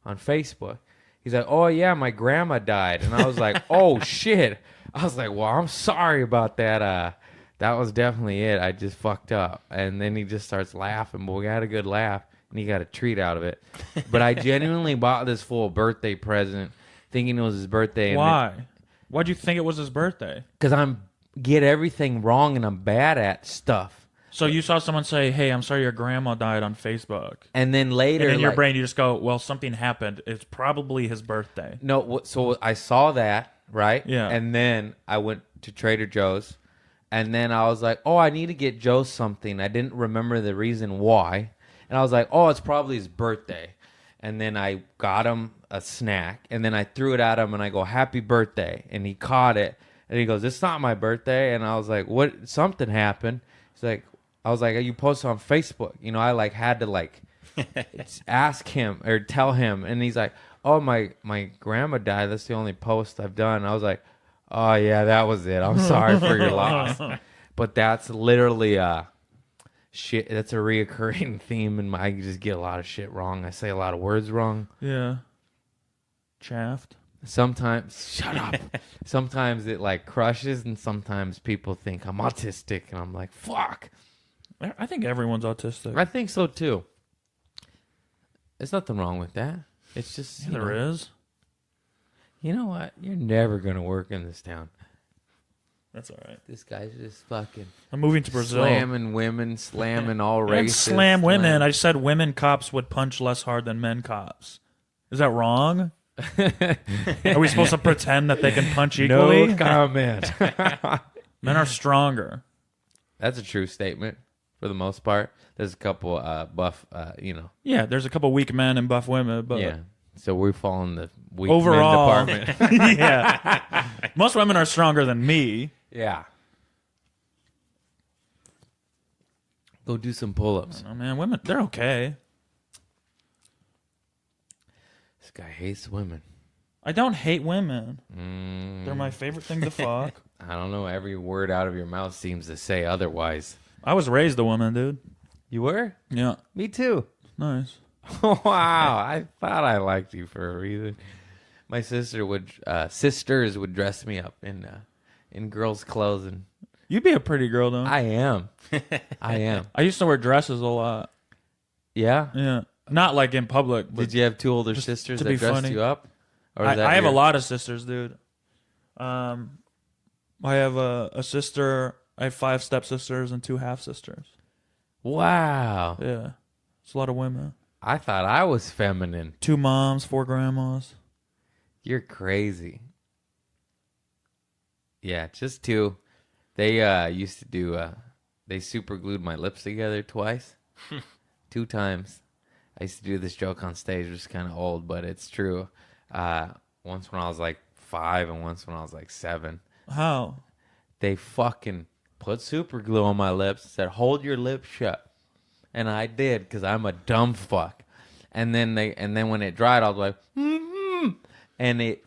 on Facebook." He's like, "Oh yeah, my grandma died." And I was like, "Oh shit." I was like, "Well, I'm sorry about that. That was definitely it. I just fucked up." And then he just starts laughing, but we had a good laugh. and he got a treat out of it. But I genuinely bought this fool a birthday present, thinking it was his birthday. Why? Why'd you think it was his birthday? Because I'm get everything wrong and I'm bad at stuff. So you saw someone say, "Hey, I'm sorry your grandma died on Facebook," And then later, and in your brain you just go, "Well, something happened. It's probably his birthday." No, so I saw that, right? Yeah. And then I went to Trader Joe's, and then I was like, "Oh, I need to get Joe something." I didn't remember the reason why, and I was like, "Oh, it's probably his birthday." And then I got him a snack, and then I threw it at him, and I go, "Happy birthday!" And he caught it, and he goes, "It's not my birthday." And I was like, "What? Something happened?" He's like, I was like, "You posted on Facebook." You know, I like had to like ask him or tell him, and he's like, "Oh, my grandma died. That's the only post I've done." I was like, "Oh yeah, that was it. I'm sorry for your loss." But that's literally shit. That's a reoccurring theme, and I just get a lot of shit wrong. I say a lot of words wrong. Yeah. Chaffed. Sometimes, shut up. Sometimes it like crushes, and sometimes people think I'm autistic, and I'm like, fuck. I think everyone's autistic. I think so too. There's nothing wrong with that. It's just There is. You know what? You're never gonna work in this town. That's all right. This guy's just fucking I'm moving to Brazil. slamming women, slamming all I didn't races. slam women. I said women cops would punch less hard than men cops. Is that wrong? Are we supposed to pretend that they can punch equally? No comment. Men are stronger. That's a true statement for the most part. There's a couple buff, Yeah, there's a couple weak men and buff women, but yeah. So we fall in the weak overall, men department. yeah, most women are stronger than me. Yeah. Go do some pull-ups. Oh man, women, they're okay. This guy hates women. I don't hate women. They're my favorite thing to fuck. I don't know. Every word out of your mouth seems to say otherwise. I was raised a woman, dude. You were? Yeah, Me too. nice. Wow. I thought I liked you for a reason. My sisters would dress me up in girls' clothes, and You'd be a pretty girl, though. I am. I am. I used to wear dresses a lot. Yeah. Yeah, not like in public. But Did you have two older sisters to that be dressed funny. you up? Or is that I have a your- lot of sisters, dude. I have a sister. I have 5 stepsisters and 2 half sisters. Wow. Yeah, it's a lot of women. I thought I was feminine. 2 moms, 4 grandmas. You're crazy. Yeah, just 2. They used to do. They super glued my lips together twice, 2 times. I used to do this joke on stage, which is kind of old, but it's true. Once when I was like 5, and once when I was like 7. How? They fucking put super glue on my lips and said, "Hold your lips shut," and I did because I'm a dumb fuck. And then when it dried, I was like, and it.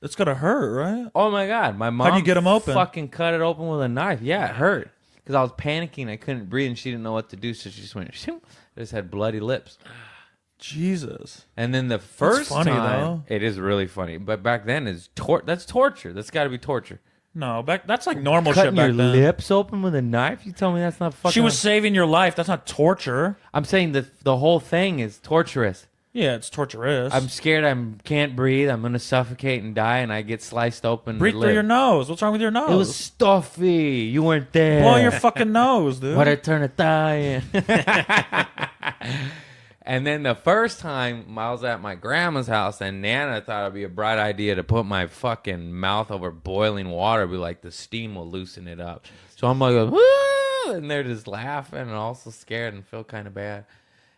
It's gotta hurt, right? Oh my god, my mom. How'd you get 'em open? Fucking cut it open with a knife. Yeah, it hurt because I was panicking. I couldn't breathe, and she didn't know what to do, so she just went. Shoom. I just had bloody lips. Jesus. And then the first funny, time, though. it is really funny. But back then, that's torture. That's got to be torture. No, that's like normal Cutting shit back your then. lips open with a knife? You tell me that's not fucking. She was saving your life. That's not torture. I'm saying that the whole thing is torturous. Yeah, it's torturous. I'm scared. I can't breathe. I'm gonna suffocate and die, and I get sliced open. Breathe the through lip. your nose. What's wrong with your nose? It was stuffy. You weren't there. Blow your fucking nose, dude. What I turn a thigh in. And then the first time I was at my grandma's house, and Nana thought it'd be a bright idea to put my fucking mouth over boiling water, be like the steam will loosen it up. So I'm like, woo! And they're just laughing and also scared and feel kind of bad.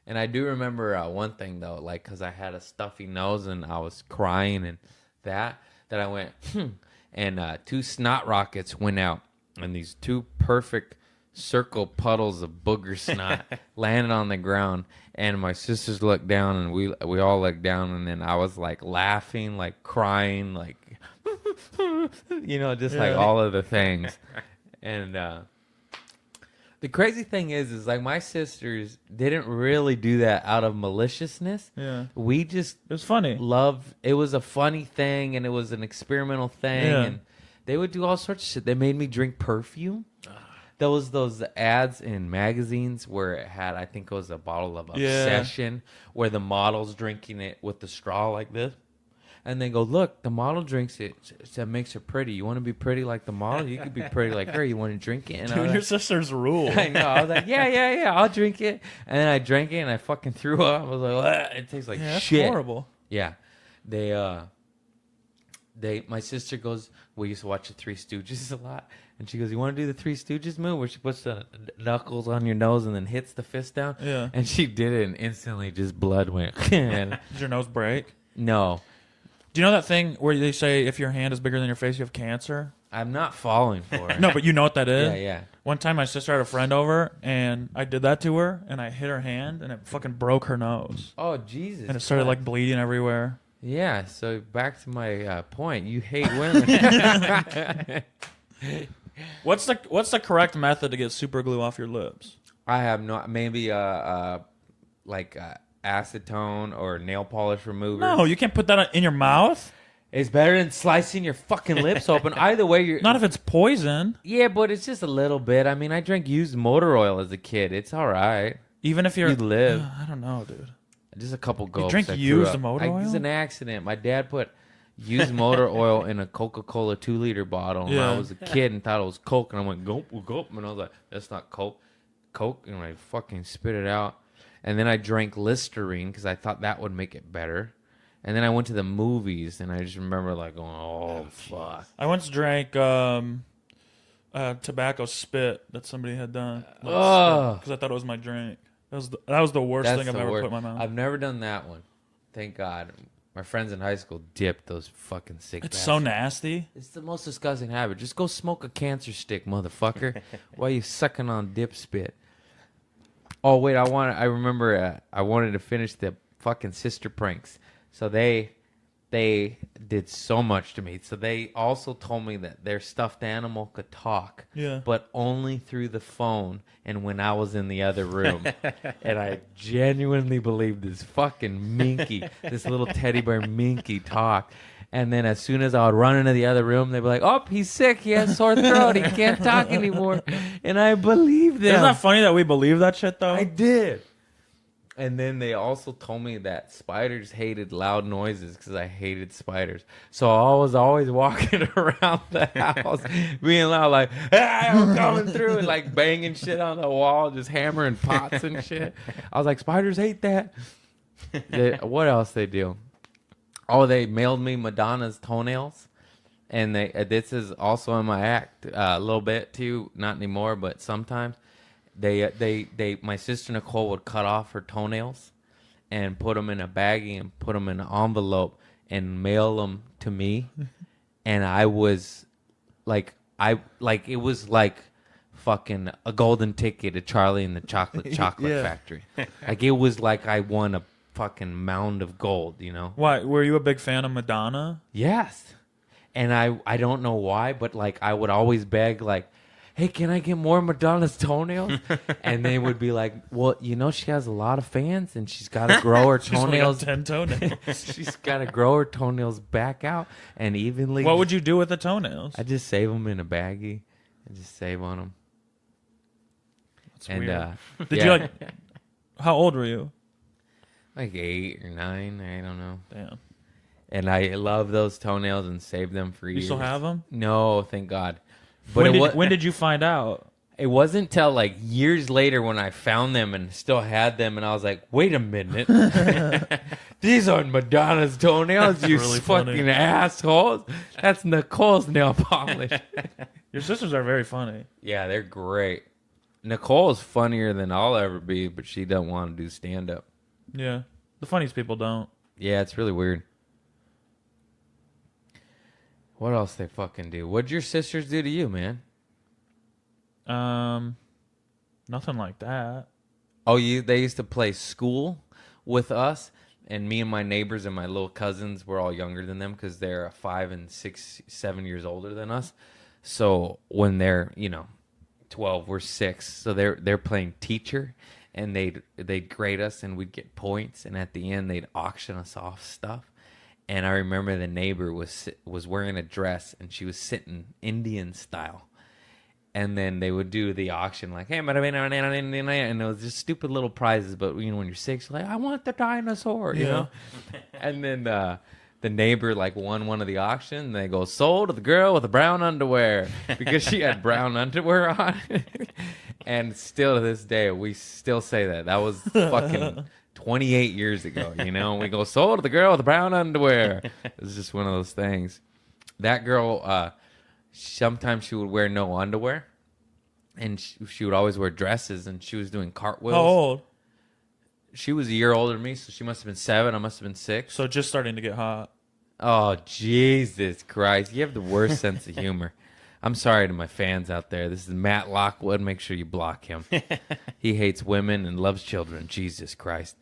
And I do remember one thing though, like because I had a stuffy nose and I was crying and that I went, and 2 snot rockets went out, and these 2 perfect circle puddles of booger snot landed on the ground, and my sisters looked down, and we all looked down, and then I was like laughing, like crying, like just like all of the things. And the crazy thing is like my sisters didn't really do that out of maliciousness. Yeah. We just It was funny. loved it. Was a funny thing, and it was an experimental thing, Yeah. and they would do all sorts of shit. They made me drink perfume. those ads in magazines where it had, I think it was a bottle of Obsession, where the model's drinking it with the straw like this. And they go, look, the model drinks it. That makes her pretty. You want to be pretty like the model? You could be pretty like her. You want to drink it? And Dude, your sister's rule. I know. I was like, yeah, I'll drink it. And then I drank it and I fucking threw up. I was like, "Ugh, it tastes like That's shit. horrible. Yeah. My sister goes, we used to watch the Three Stooges a lot. And she goes, you want to do the Three Stooges move where she puts the knuckles on your nose and then hits the fist down? Yeah. And she did it and instantly just blood went. And Did your nose break? no. Do you know that thing where they say if your hand is bigger than your face, you have cancer? I'm not falling for it. No, but you know what that is? Yeah. One time my sister had a friend over, and I did that to her, and I hit her hand, and it fucking broke her nose. Oh, Jesus. And it started, Christ. like, bleeding everywhere. Yeah, so back to my point. You hate women. What's the correct method to get super glue off your lips? I have not. Maybe acetone or nail polish remover. No, you can't put that in your mouth. It's better than slicing your fucking lips open. Either way, you're Not if it's poison. Yeah, but it's just a little bit. I mean, I drank used motor oil as a kid. It's all right. Even if you're... You live. I don't know, dude. Just a couple gulps. drink I threw used up. motor oil? It was an accident. My dad put used motor oil in a Coca-Cola 2-liter bottle when I was a kid and thought it was Coke. And I went, gulp, gulp. And I was like, that's not Coke. And I fucking spit it out. And then I drank Listerine because I thought that would make it better. And then I went to the movies, and I just remember like going, oh, fuck. I once drank tobacco spit that somebody had done. Because I thought it was my drink. That was the worst That's thing I've the ever worst. put in my mouth. I've never done that one. Thank God. My friends in high school dipped those fucking sick It's bastards. so nasty. It's the most disgusting habit. Just go smoke a cancer stick, motherfucker, while you sucking on dip spit. Oh wait, I remember. I wanted to finish the fucking sister pranks. So they did so much to me. So they also told me that their stuffed animal could talk, but only through the phone and when I was in the other room. And I genuinely believed this fucking Minky, this little teddy bear Minky talked. And then as soon as I would run into the other room, they'd be like, oh, he's sick. He has sore throat. He can't talk anymore. And I believed them. Isn't that funny that we believe that shit, though? I did. And then they also told me that spiders hated loud noises because I hated spiders. So I was always walking around the house being loud, like, hey, I'm coming through, and like banging shit on the wall, just hammering pots and shit. I was like, spiders hate that. What else they do? Oh, they mailed me Madonna's toenails. And this is also in my act a little bit too, not anymore, but sometimes. My sister Nicole would cut off her toenails and put them in a baggie and put them in an envelope and mail them to me. And I was like, it was like fucking a golden ticket to Charlie and the Chocolate Factory. Like it was like I won a fucking mound of gold, you know? Why? Were you a big fan of Madonna? Yes. And I don't know why, but like I would always beg like, hey, can I get more Madonna's toenails? And they would be like, well, you know, she has a lot of fans and she's got to grow her toenails. She's 10 toenails. She's got to grow her toenails back out and evenly. What would you do with the toenails? I just save them in a baggie and just save on them. That's weird. Did you like, how old were you? Like 8 or 9, I don't know. Damn. And I love those toenails and save them for years. You still have them? No, thank God. But when did you find out? It wasn't until like years later when I found them and still had them, and I was like, "Wait a minute, these aren't Madonna's toenails, you really fucking funny. assholes! That's Nicole's nail polish." Your sisters are very funny. Yeah, they're great. Nicole's funnier than I'll ever be, but she doesn't want to do stand up. Yeah, the funniest people don't. Yeah, it's really weird. What else they fucking do? What'd your sisters do to you, man? Nothing like that. Oh, they used to play school with us, and me and my neighbors and my little cousins were all younger than them because they're 5 and 6, 7 years older than us. So when they're 12, we're 6. So they're playing teacher, and they'd grade us, and we'd get points, and at the end they'd auction us off stuff. And I remember the neighbor was wearing a dress, and she was sitting Indian style. And then they would do the auction like, hey, and it was just stupid little prizes. But, when you're 6, you're like, I want the dinosaur, you know? And then the neighbor like won one of the auction. And they go, sold to the girl with the brown underwear because she had brown underwear on. And still to this day, we still say that. That was fucking 28 years ago, And we go, sold to the girl with the brown underwear. It's just one of those things. That girl... sometimes she would wear no underwear, and she would always wear dresses, and she was doing cartwheels. How old? She was a year older than me, so she must have been 7. I must have been 6. So just starting to get hot. Oh, Jesus Christ. You have the worst sense of humor. I'm sorry to my fans out there. This is Matt Lockwood. Make sure you block him. He hates women and loves children. Jesus Christ.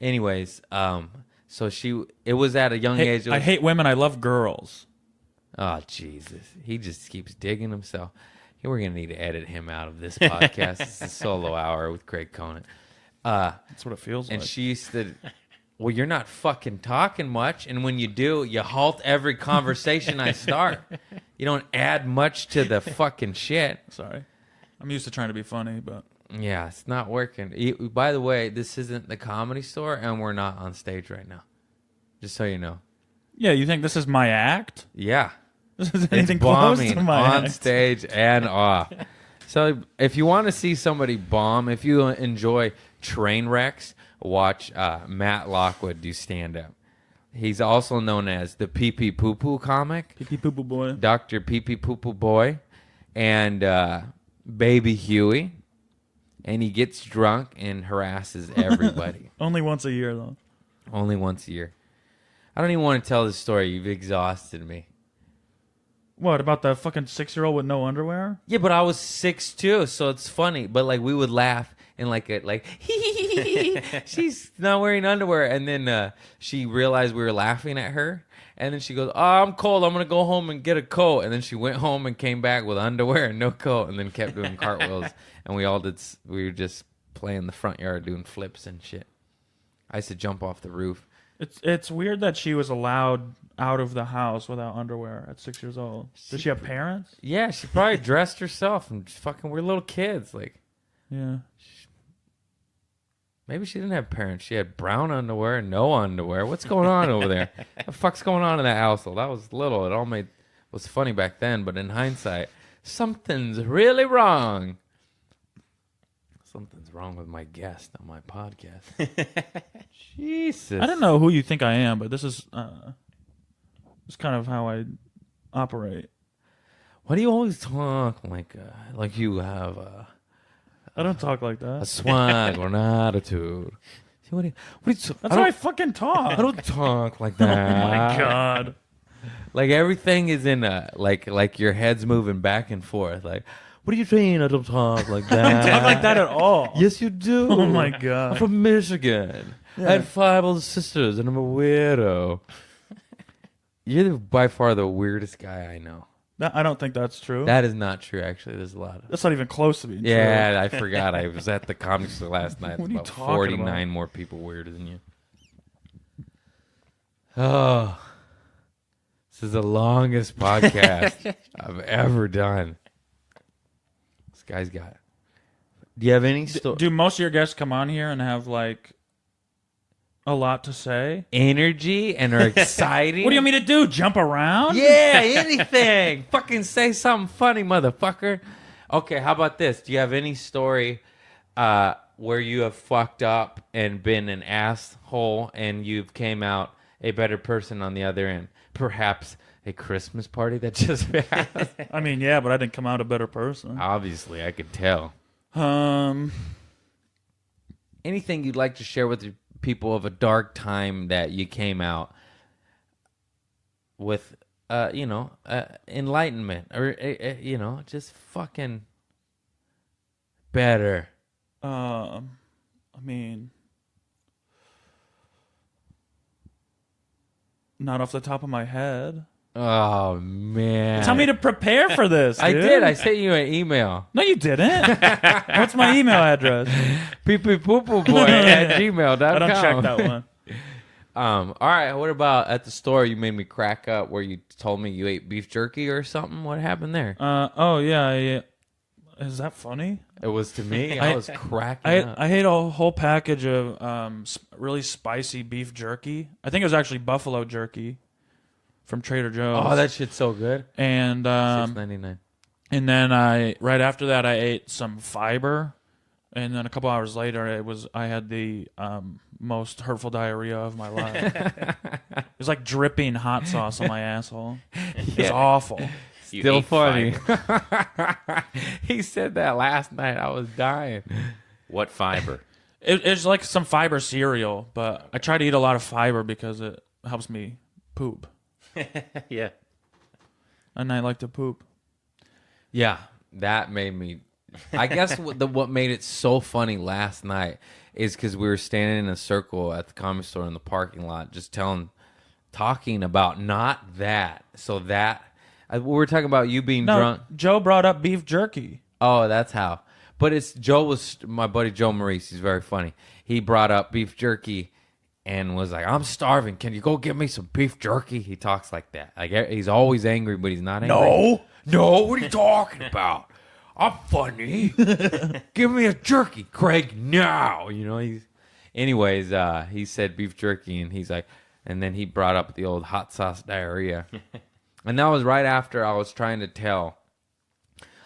Anyways, so it was at a young age. I hate women. I love girls. Oh, Jesus. He just keeps digging himself. We're going to need to edit him out of this podcast. It's a solo hour with Craig Conant. That's what it feels and like. She used to, well, you're not fucking talking much. And when you do, you halt every conversation I start. You don't add much to the fucking shit. Sorry. I'm used to trying to be funny, but... Yeah, it's not working. By the way, this isn't the Comedy Store, and we're not on stage right now. Just so you know. Yeah, you think this is my act? Yeah. This is It's anything close bombing to my on act. stage and off. So if you want to see somebody bomb, if you enjoy train wrecks, watch Matt Lockwood do stand-up. He's also known as the Pee Pee Poo Poo comic. Pee Pee Poo Poo Boy. Dr. Pee Pee Poo Poo Boy. And Baby Huey. And he gets drunk and harasses everybody. Only once a year, though. Only once a year. I don't even want to tell this story. You've exhausted me. What, about the fucking 6-year-old with no underwear? Yeah, but I was 6 too, so it's funny. But like we would laugh and like she's not wearing underwear, and then she realized we were laughing at her, and then she goes, "Oh, I'm cold. I'm gonna go home and get a coat." And then she went home and came back with underwear and no coat, and then kept doing cartwheels. And we were just playing the front yard doing flips and shit. I used to jump off the roof. It's weird that she was allowed out of the house without underwear at 6 years old. Did she have parents? Yeah, she probably dressed herself, and fucking we're little kids. Like, Yeah. maybe she didn't have parents. She had brown underwear and no underwear. What's going on over there? What the fuck's going on in that household? I was little. It all was funny back then, but in hindsight, something's really wrong. Something's wrong with my guest on my podcast. Jesus. I don't know who you think I am, but this is kind of how I operate. Why do you always talk like you have I don't talk like a that. swag or an attitude? See, That's how I fucking talk. I don't talk like that. Oh my God. Like everything is in like your head's moving back and forth. Like, what are you saying? I don't talk like that. I don't talk like that at all. Yes, you do. Oh my I'm God. from Michigan. I had 5 older sisters, and I'm a weirdo. You're by far the weirdest guy I know. I don't think that's true. That is not true, actually. There's a lot of... That's not even close to being true. Yeah, I forgot. I was at the comedy store last night. What are you About talking 49 about? more people weirder than you. Oh, this is the longest podcast I've ever done. This guy's got... Do you have any... Do most of your guests come on here and have like a lot to say? energy and are exciting? What do you want me to do? Jump around? Yeah, anything. Fucking say something funny, motherfucker. Okay, how about this? Do you have any story where you have fucked up and been an asshole and you've came out a better person on the other end? Perhaps a Christmas party that just passed? I mean, yeah, but I didn't come out a better person. Obviously, I could tell. Anything you'd like to share with the people of a dark time that you came out with, enlightenment or, just fucking better. I mean, not off the top of my head. Oh, man. Tell me to prepare for this. I dude. did. I sent you an email. No, you didn't. What's my email address? peepee-poo-poo-boy@gmail.com. I don't check that one. All right. What about at the store? You made me crack up where you told me you ate beef jerky or something. What happened there? Oh yeah, Is that funny? It was to me. I was cracking up. I ate a whole package of really spicy beef jerky. I think it was actually buffalo jerky from Trader Joe's. Oh, that shit's so good. And $6.99. and then right after that I ate some fiber, and then a couple hours later I had the most hurtful diarrhea of my life. It was like dripping hot sauce on my asshole. It was awful. You Still ate funny. fiber. He said that last night. I was dying. What fiber? It's like some fiber cereal, but I try to eat a lot of fiber because it helps me poop. Yeah. And I like to poop. Yeah, that made me. I guess what made it so funny last night is because we were standing in a circle at the Comedy Store in the parking lot, just talking about not that. So that we were talking about you being drunk. Joe brought up beef jerky. Oh, that's how. But my buddy Joe Maurice. He's very funny. He brought up beef jerky and was like, "I'm starving. Can you go get me some beef jerky?" He talks like that. Like he's always angry, but he's not angry. No. What are you talking about? I'm funny. Give me a jerky, Craig, now. Anyways, he said beef jerky, and he's like, and then he brought up the old hot sauce diarrhea. And that was right after I was trying to tell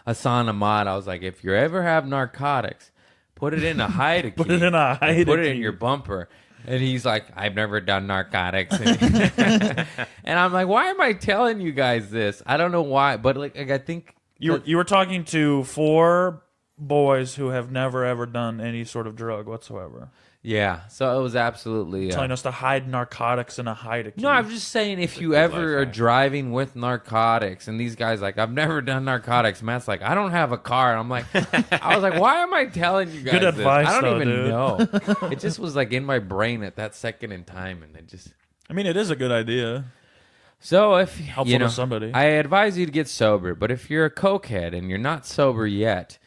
Hassan Ahmad, I was like, if you ever have narcotics, put it in a hide Put it in a hide. Put it in your bumper. And he's like, I've never done narcotics. And I'm like, why am I telling you guys this? I don't know why, but like I think You were talking to 4 boys who have never ever done any sort of drug whatsoever. yeah. So it was absolutely Telling us to hide narcotics in a hide. No, I'm just saying if you ever are driving with narcotics and these guys like, I've never done narcotics. Matt's like, I don't have a car. And I'm like, I was like, why am I telling you guys Good advice, this? I don't though, even dude. know. It just was like in my brain at that second in time, and it just. I mean, it is a good idea. So if Helpful to somebody. I advise you to get sober. But if you're a cokehead and you're not sober yet,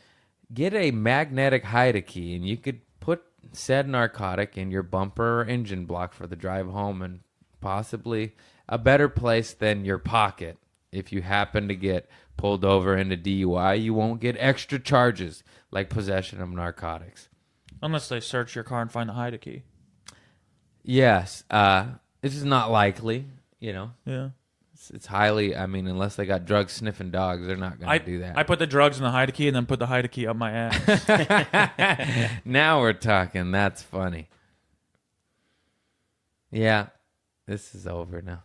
get a magnetic hide key, and you could put said narcotic in your bumper or engine block for the drive home, and possibly a better place than your pocket. If you happen to get pulled over in a DUI, you won't get extra charges like possession of narcotics. Unless they search your car and find the hide key. Yes, this is not likely. Yeah. It's highly. I mean, unless they got drug sniffing dogs, they're not going to do that. I put the drugs in the hide key and then put the hide key up my ass. Now we're talking. That's funny. Yeah, this is over now.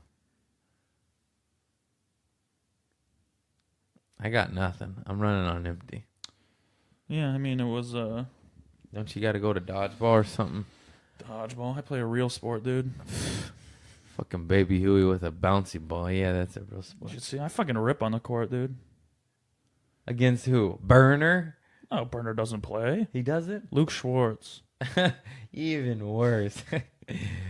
I got nothing. I'm running on empty. Yeah, I mean, it was Don't you got to go to dodgeball or something? dodgeball. I play a real sport, dude. Fucking Baby Huey with a bouncy ball. Yeah, that's a real You sport. should see. I fucking rip on the court, dude. Against who? Burner? Oh, Burner doesn't play. He does it? Luke Schwartz. Even worse.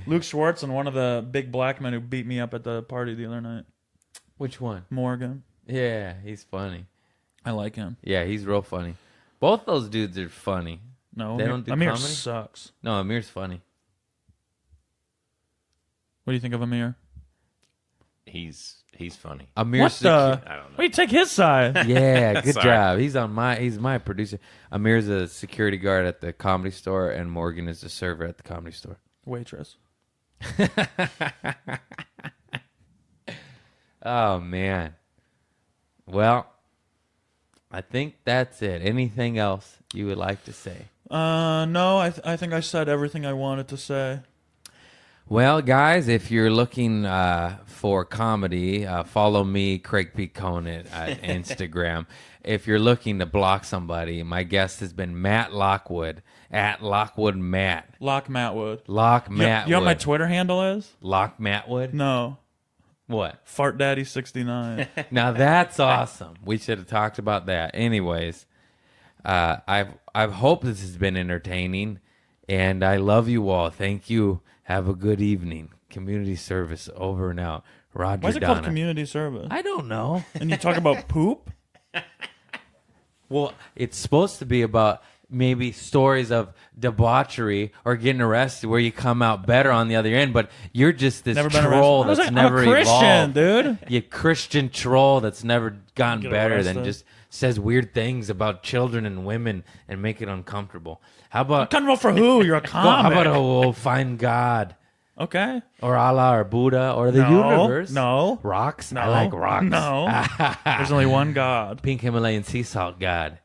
Luke Schwartz and one of the big black men who beat me up at the party the other night. Which one? Morgan. Yeah, he's funny. I like him. Yeah, he's real funny. Both those dudes are funny. No, They don't do Amir comedy? sucks. No, Amir's funny. What do you think of Amir? He's funny. Amir's I don't know. Wait, take his side. Yeah, good Sorry. job. He's my producer. Amir's a security guard at the Comedy Store, and Morgan is a server at the Comedy Store. Waitress. Oh man. Well, I think that's it. Anything else you would like to say? No, I think I said everything I wanted to say. Well, guys, if you're looking for comedy, follow me, Craig P. Conant, at Instagram. If you're looking to block somebody, my guest has been Matt Lockwood, at Lockwood Matt. Lock Mattwood. Lock You Mattwood. know what my Twitter handle is? Lock Mattwood? No. What? Fart Daddy 69. Now that's awesome. We should have talked about that. Anyways, I've hoped this has been entertaining, and I love you all. Thank you. Have a good evening. Community service over and out. Roger Why is it Donna. called community service? I don't know. And you talk about poop? Well, it's supposed to be about maybe stories of debauchery or getting arrested where you come out better on the other end, but you're just this Never been troll arrested. that's I'm never a Christian, evolved. dude. You Christian troll that's never gotten Get better than arrested. just says weird things about children and women and make it uncomfortable. How about Uncomfortable for who? You're a how comic. about we'll find God Okay. or Allah or Buddha or the No, universe? no. Rocks? No. I like rocks. No. There's only one God. Pink Himalayan sea salt God.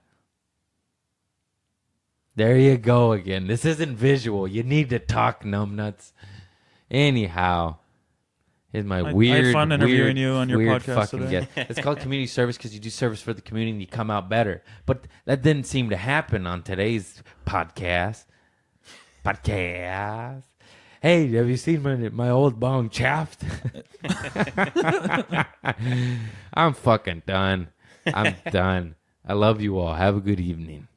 There you go again. This isn't visual. You need to talk, numbnuts. Anyhow, here's my I had weird, fun interviewing weird, you on your weird podcast fucking today. guest. It's called community service because you do service for the community and you come out better. But that didn't seem to happen on today's podcast. Hey, have you seen my old bong chaffed? I'm fucking done. I'm done. I love you all. Have a good evening.